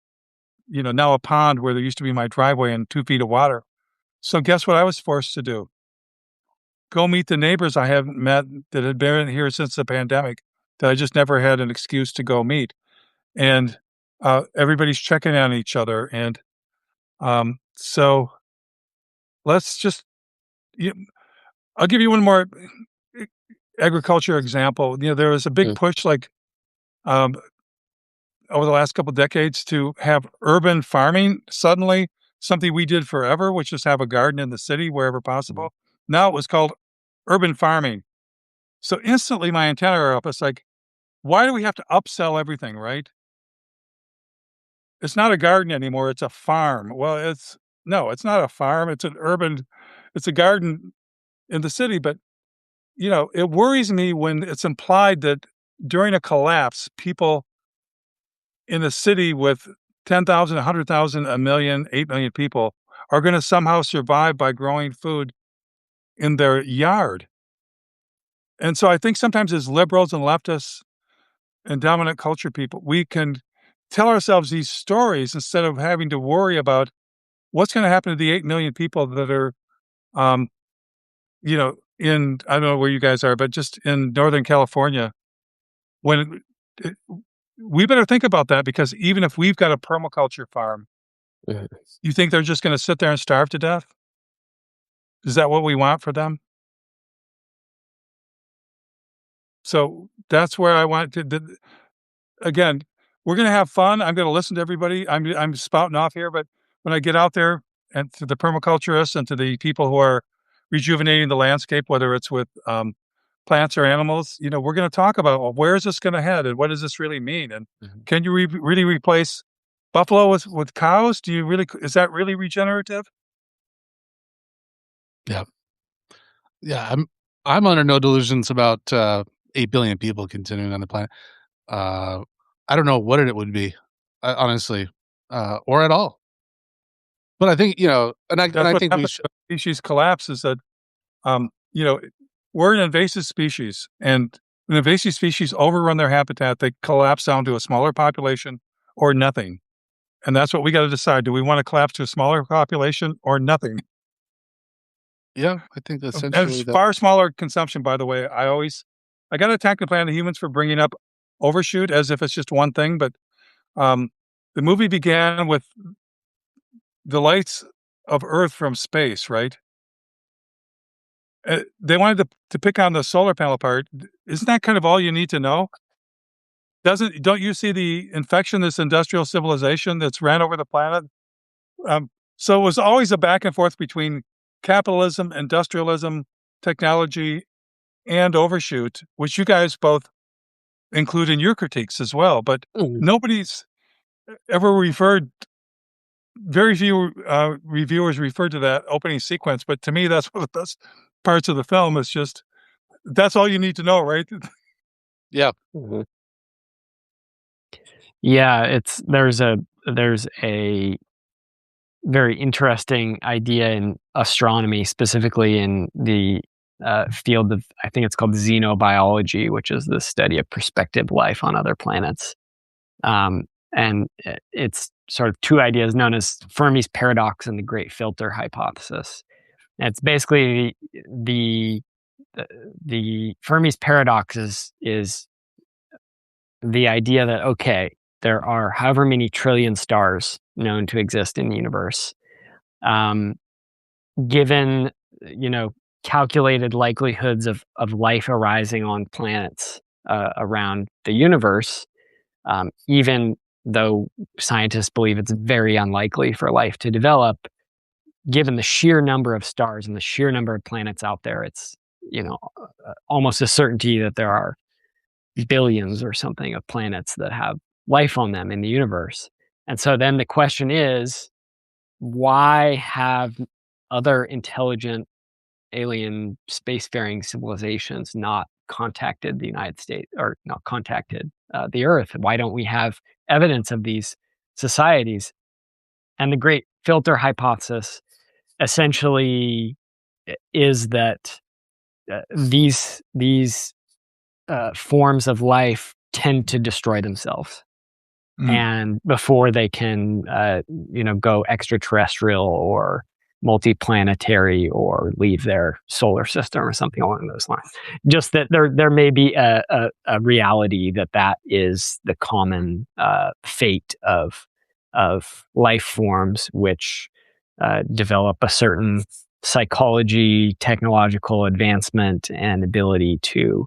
now a pond where there used to be my driveway and 2 feet of water. So guess what I was forced to do? Go meet the neighbors I haven't met that had been here since the pandemic that I just never had an excuse to go meet. And everybody's checking on each other. And so let's just, you, I'll give you one more eh, agriculture example. There was a big mm, push like um, over the last couple decades to have urban farming suddenly, something we did forever, which is have a garden in the city wherever mhm, possible. Now it was called urban farming. So instantly my antenna are up. It's like, why do we have to upsell everything, right? It's not a garden anymore, it's a farm. Well, it's not a farm, it's a garden in the city, but it worries me when it's implied that during a collapse, people in a city with 10,000, 100,000, a million, 8 million people are gonna somehow survive by growing food in their yard. And so I think sometimes as liberals and leftists and dominant culture people, we can tell ourselves these stories instead of having to worry about what's gonna happen to the 8 million people that are, um, in I don't know where you guys are, but just in Northern California, when it we better think about that because even if we've got a permaculture farm, mhm. you think they're just gonna sit there and starve to death? Is that what we want for them? So that's where I want to again, we're gonna have fun. I'm gonna listen to everybody. I'm spouting off here, but when I get out there and to the permaculturists and to the people who are rejuvenating the landscape, whether it's with plants or animals, we're gonna talk about, well, where is this gonna head and what does this really mean? And Mhm. can you really replace buffalo with cows? Do you really is that really regenerative? Yeah. Yeah, I'm under no delusions about, 8 billion people continuing on the planet. Uh, I don't know what it would be, honestly, or at all. But I think, and That's I what think we happens should. when species collapse is that Um, you know, we're an invasive species, and an invasive species overrun their habitat, they collapse down to a smaller population or nothing. And that's what we gotta decide. Do we wanna collapse to a smaller population or nothing? Yeah, I think And essentially it's that. far smaller consumption, by the way. I gotta attack the Planet of Humans for bringing up overshoot as if it's just one thing, but, um, the movie began with the lights of Earth from space, right? They wanted to pick on the solar panel part. Isn't that kind of all you need to know? Don't you see the infection, this industrial civilization that's ran over the planet? So it was always a back and forth between capitalism, industrialism, technology, and overshoot, which you guys both include in your critiques as well. But Mhm. nobody's ever referred. Very few reviewers referred to that opening sequence. But to me, that's one of the best parts of the film. Is just that's all you need to know, right? Yeah. Mhm. Yeah, there's a very interesting idea in astronomy, specifically in the field of, I think it's called xenobiology, which is the study of prospective life on other planets. Um, and it's sort of two ideas known as Fermi's paradox and the Great Filter hypothesis. It's basically the Fermi's paradox is the idea that, okay, there are however many trillion stars known to exist in the universe. Given, calculated likelihoods of life arising on planets around the universe, even though scientists believe it's very unlikely for life to develop, given the sheer number of stars and the sheer number of planets out there, it's, almost a certainty that there are billions or something of planets that have life on them in the universe. And so then the question is, why have other intelligent alien spacefaring civilizations not contacted the United States, or not contacted the Earth? Why don't we have evidence of these societies? And the great filter hypothesis essentially is that these forms of life tend to destroy themselves, and before they can go extraterrestrial or multiplanetary or leave their solar system or something along those lines. Just that there may be a reality that is the common fate of life forms which develop a certain psychology, technological advancement, and ability to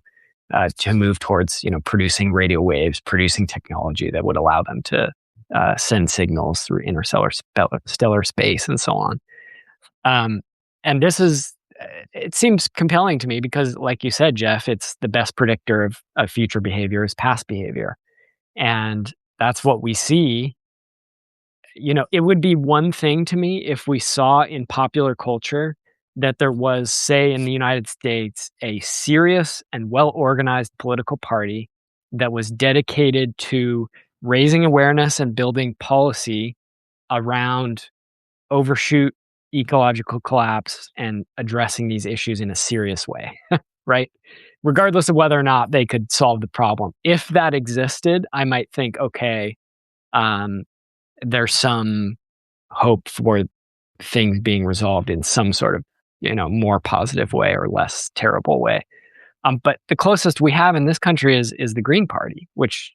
move towards producing radio waves, producing technology that would allow them to send signals through interstellar stellar space and so on. And this it seems compelling to me because, like you said, Jeff, it's the best predictor of future behavior is past behavior. And that's what we see. It would be one thing to me if we saw in popular culture that there was, say, in the United States, a serious and well-organized political party that was dedicated to raising awareness and building policy around overshoot, ecological collapse, and addressing these issues in a serious way, right? Regardless of whether or not they could solve the problem. If that existed, I might think, okay, there's some hope for things being resolved in some sort of, more positive way or less terrible way. But the closest we have in this country is the Green Party, which,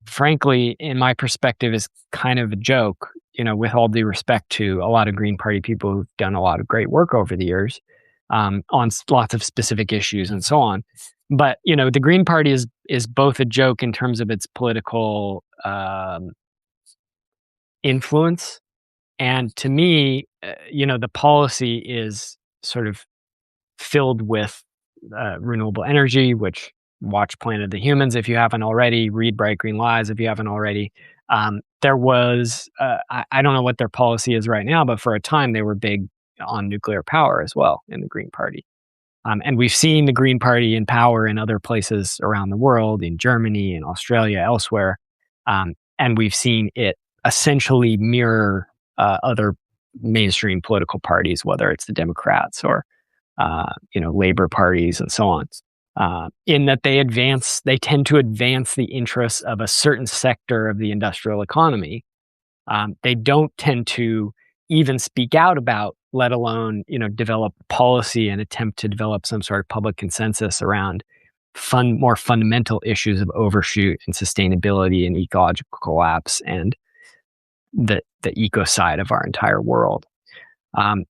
frankly, in my perspective, is kind of a joke, with all due respect to a lot of Green Party people who've done a lot of great work over the years on lots of specific issues and so on. But, the Green Party is both a joke in terms of its political influence. And to me, the policy is sort of filled with renewable energy, which watch Planet of the Humans if you haven't already, read Bright Green Lies if you haven't already. There was, I don't know what their policy is right now, but for a time they were big on nuclear power as well in the Green Party. And we've seen the Green Party in power in other places around the world, in Germany, in Australia, elsewhere. And we've seen it essentially mirror other mainstream political parties, whether it's the Democrats or labor parties and so on, in that they tend to advance the interests of a certain sector of the industrial economy. They don't tend to even speak out about, let alone develop policy and attempt to develop some sort of public consensus around more fundamental issues of overshoot and sustainability and ecological collapse and the eco side of our entire world.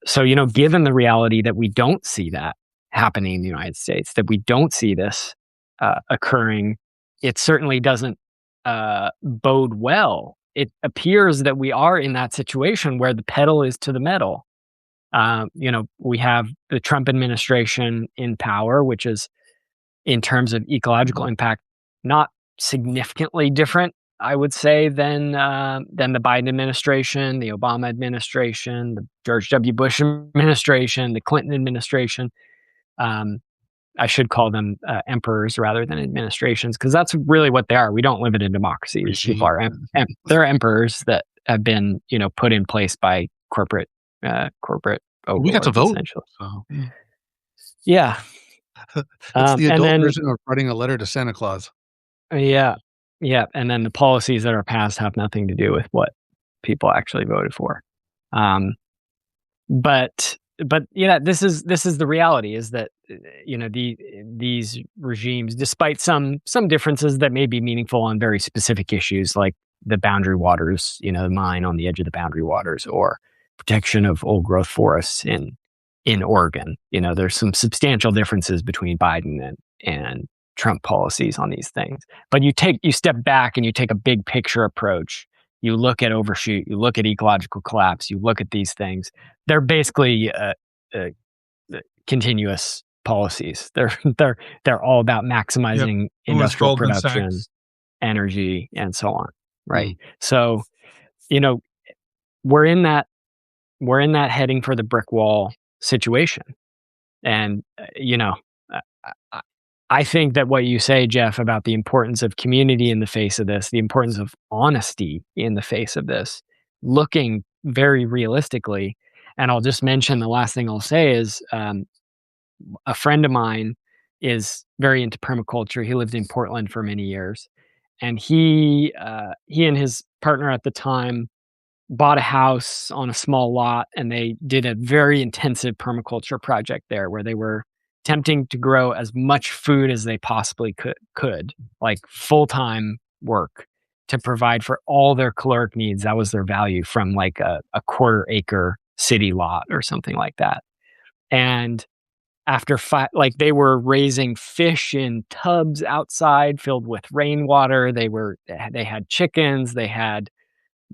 So, given the reality that we don't see that happening in the United States, that we don't see this occurring, it certainly doesn't bode well. It appears that we are in that situation where the pedal is to the metal. We have the Trump administration in power, which is, in terms of ecological impact, not significantly different, I would say, than the Biden administration, the Obama administration, the George W. Bush administration, the Clinton administration. I should call them emperors rather than administrations, because that's really what they are. We don't live in a democracy. These people are they're emperors that have been put in place by corporate overlords. We got to vote. So. Yeah. It's the adult version of writing a letter to Santa Claus. Yeah. Yeah. And then the policies that are passed have nothing to do with what people actually voted for. but this is the reality, is that these regimes, despite some differences that may be meaningful on very specific issues like the boundary waters, the mine on the edge of the boundary waters, or protection of old growth forests in Oregon. There's some substantial differences between Biden and Trump policies on these things. But you step back and you take a big picture approach. You look at overshoot, you look at ecological collapse, you look at these things. They're basically continuous policies. They're all about maximizing industrial production, energy, and so on. Right. So, we're in that heading for the brick wall situation. And, I think that what you say, Jeff, about the importance of community in the face of this, the importance of honesty in the face of this, looking very realistically. And I'll just mention, the last thing I'll say is, a friend of mine is very into permaculture. He lived in Portland for many years, and he and his partner at the time bought a house on a small lot, and they did a very intensive permaculture project there, where they were attempting to grow as much food as they possibly could, like full-time work, to provide for all their caloric needs. That was their value, from like a quarter acre city lot or something like that. And after they were raising fish in tubs outside filled with rainwater. They had chickens, they had,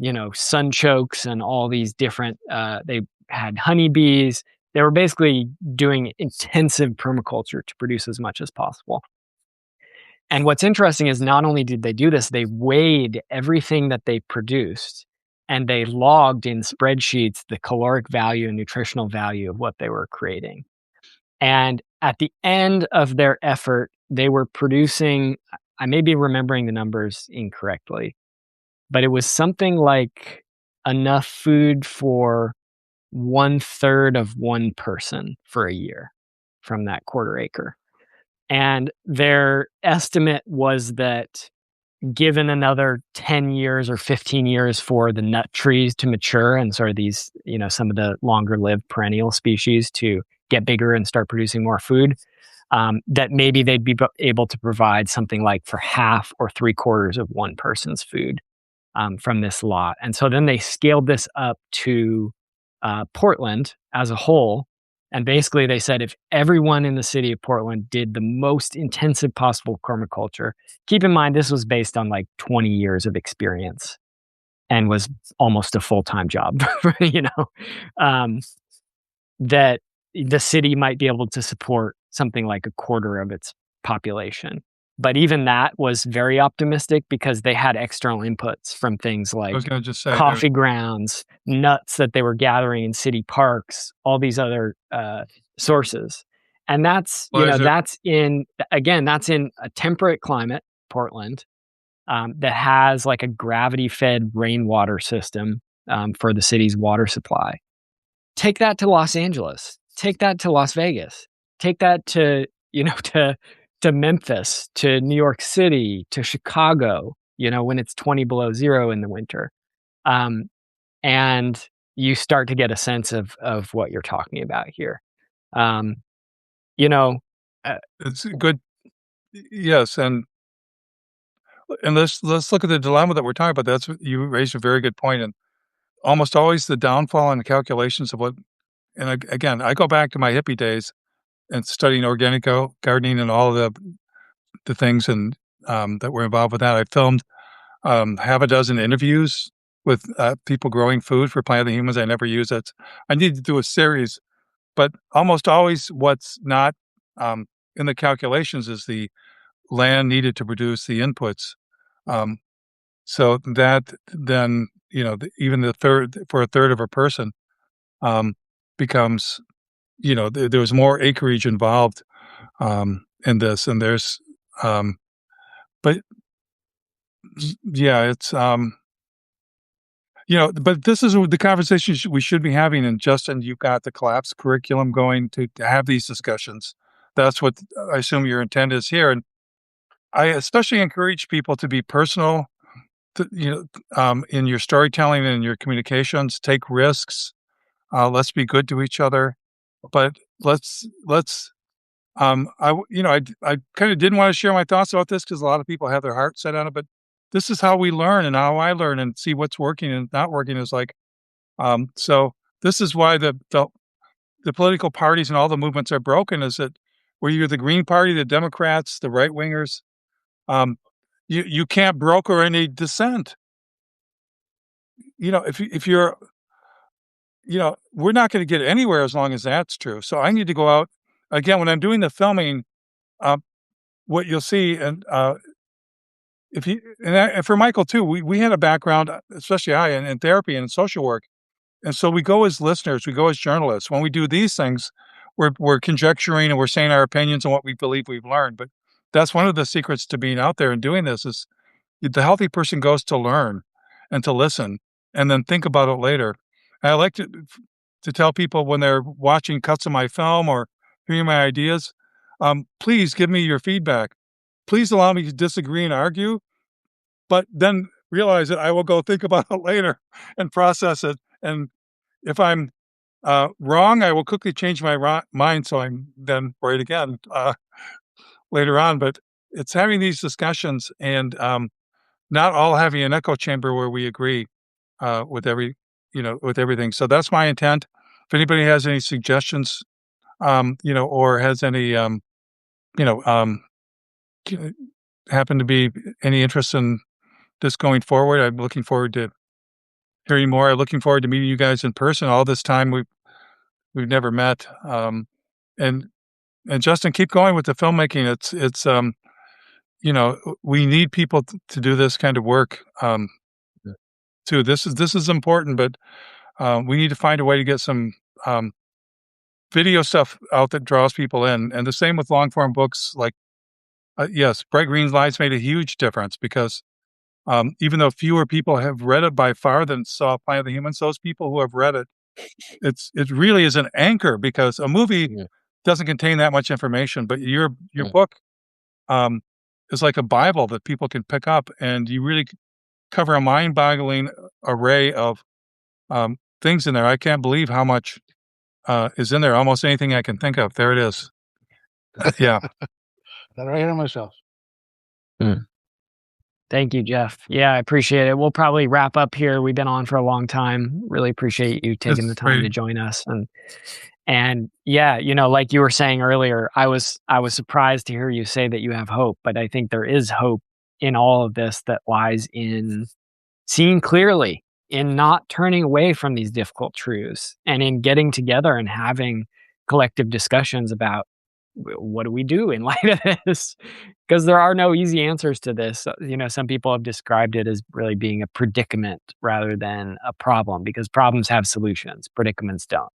sunchokes and all these different, they had honeybees. They were basically doing intensive permaculture to produce as much as possible. And what's interesting is, not only did they do this, they weighed everything that they produced, and they logged in spreadsheets the caloric value and nutritional value of what they were creating. And at the end of their effort, they were producing, I may be remembering the numbers incorrectly, but it was something like enough food for 1/3 of one person for a year from that quarter acre. And their estimate was that, given another 10 years or 15 years for the nut trees to mature, and sort of these, some of the longer lived perennial species to get bigger and start producing more food, that maybe they'd be able to provide something like for half or 3/4 of one person's food from this lot. And so then they scaled this up to Portland as a whole. And basically they said, if everyone in the city of Portland did the most intensive possible permaculture, keep in mind this was based on like 20 years of experience and was almost a full-time job, that the city might be able to support something like 1/4 of its population. But even that was very optimistic, because they had external inputs from things like coffee grounds, nuts that they were gathering in city parks, all these other sources. And that's, that's in a temperate climate, Portland, that has like a gravity-fed rainwater system for the city's water supply. Take that to Los Angeles. Take that to Las Vegas. Take that to, to Memphis, to New York City, to Chicago, when it's 20 below zero in the winter. And you start to get a sense of what you're talking about here. It's good. Yes. And let's look at the dilemma that we're talking about. You raised a very good point. And almost always the downfall in the calculations of and again, I go back to my hippie days and studying organic gardening and all of the things and that were involved with that. I filmed half a dozen interviews with people growing food for Planet of the Humans. I never use it. I need to do a series, but almost always what's not in the calculations is the land needed to produce the inputs. So that then, even the third for 1/3 of a person becomes, there's more acreage involved in this, and there's, but yeah, it's, but this is the conversation we should be having. And Justin, you've got the collapse curriculum going to have these discussions. That's what I assume your intent is here. And I especially encourage people to be personal, in your storytelling and your communications, take risks. Let's be good to each other, but let's I kind of didn't want to share my thoughts about this because a lot of people have their heart set on it, but this is how we learn and how I learn and see what's working and not working is like, so this is why the political parties and all the movements are broken is that where you're the Green Party, the Democrats, the right wingers, um, you can't broker any dissent. If you're, we're not going to get anywhere as long as that's true. So I need to go out again when I'm doing the filming. Um, what you'll see, and if you and for Michael too, we had a background, especially I, in therapy and social work, and so we go as listeners, we go as journalists. When we do these things, we're conjecturing and we're saying our opinions on what we believe we've learned. But that's one of the secrets to being out there and doing this is the healthy person goes to learn and to listen and then think about it later. And I like to tell people when they're watching cuts of my film or hearing my ideas, please give me your feedback. Please allow me to disagree and argue, but then realize that I will go think about it later and process it. And if I'm wrong, I will quickly change my mind so I'm then right again later on. But it's having these discussions and not all having an echo chamber where we agree with with everything. So that's my intent. If anybody has any suggestions, or has any, you know, um, happen to be any interest in this going forward, I'm looking forward to hearing more. I'm looking forward to meeting you guys in person. All this time we've never met. And and Justin, keep going with the filmmaking. It's we need people to do this kind of work. Yeah. Too. This is important, but we need to find a way to get some video stuff out that draws people in. And the same with long form books. Like, yes, Bright Green Lights made a huge difference because even though fewer people have read it by far than saw Planet of the Humans, those people who have read it, it really is an anchor because a movie Yeah. doesn't contain that much information, but your Yeah. book is like a Bible that people can pick up, and you really cover a mind-boggling array of things in there. I can't believe how much is in there. Almost anything I can think of. There it is. Yeah. Got it right on my shelf. Thank you, Jeff. Yeah, I appreciate it. We'll probably wrap up here. We've been on for a long time. Really appreciate you taking the It's time to great. join us. And yeah, like you were saying earlier, I was surprised to hear you say that you have hope, but I think there is hope in all of this that lies in seeing clearly, in not turning away from these difficult truths, and in getting together and having collective discussions about what do we do in light of this? Because there are no easy answers to this. Some people have described it as really being a predicament rather than a problem because problems have solutions, predicaments don't.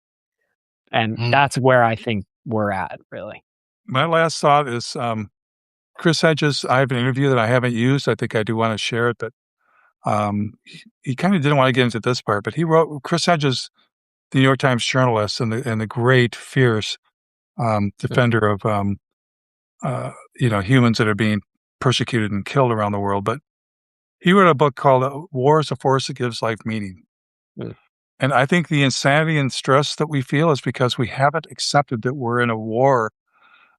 And that's where I think we're at, really. My last thought is Chris Hedges. I have an interview that I haven't used. I think I do want to share it, but he kind of didn't want to get into this part. But he wrote Chris Hedges, the New York Times journalist and the great, fierce defender of humans that are being persecuted and killed around the world. But he wrote a book called "War is a Force That Gives Life Meaning." And I think the insanity and stress that we feel is because we haven't accepted that we're in a war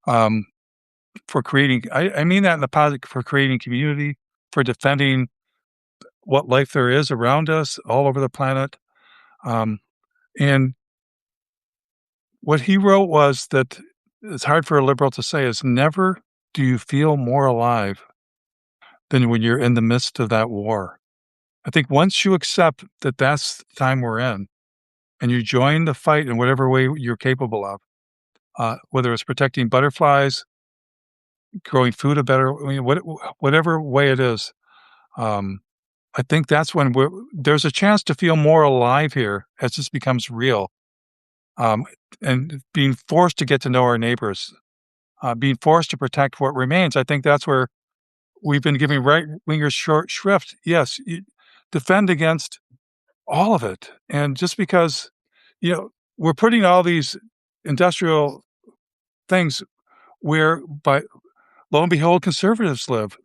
for creating, I mean that in the positive, for creating community, for defending what life there is around us all over the planet. And what he wrote was that it's hard for a liberal to say is never do you feel more alive than when you're in the midst of that war. I think once you accept that that's the time we're in and you join the fight in whatever way you're capable of, whether it's protecting butterflies, growing food whatever way it is, I think that's when there's a chance to feel more alive here as this becomes real. And being forced to get to know our neighbors, being forced to protect what remains. I think that's where we've been giving right-wingers short shrift. Yes, defend against all of it. And just because, we're putting all these industrial things where, by lo and behold, conservatives live,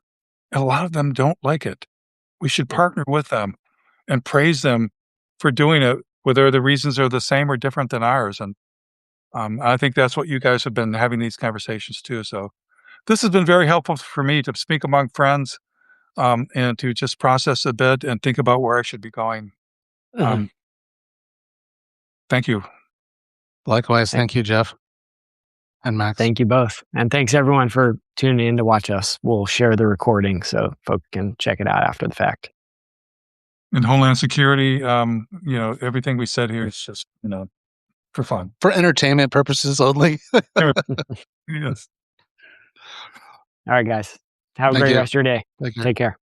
and a lot of them don't like it. We should partner with them and praise them for doing it whether the reasons are the same or different than ours. And I think that's what you guys have been having these conversations too. So this has been very helpful for me to speak among friends, and to just process a bit and think about where I should be going. Thank you. Likewise. Thank you, Jeff and Max. Thank you both. And thanks everyone for tuning in to watch us. We'll share the recording so folks can check it out after the fact. In Homeland Security, everything we said here is just, for fun. For entertainment purposes only. Yes. All right, guys. Have a great rest of your day. Take care.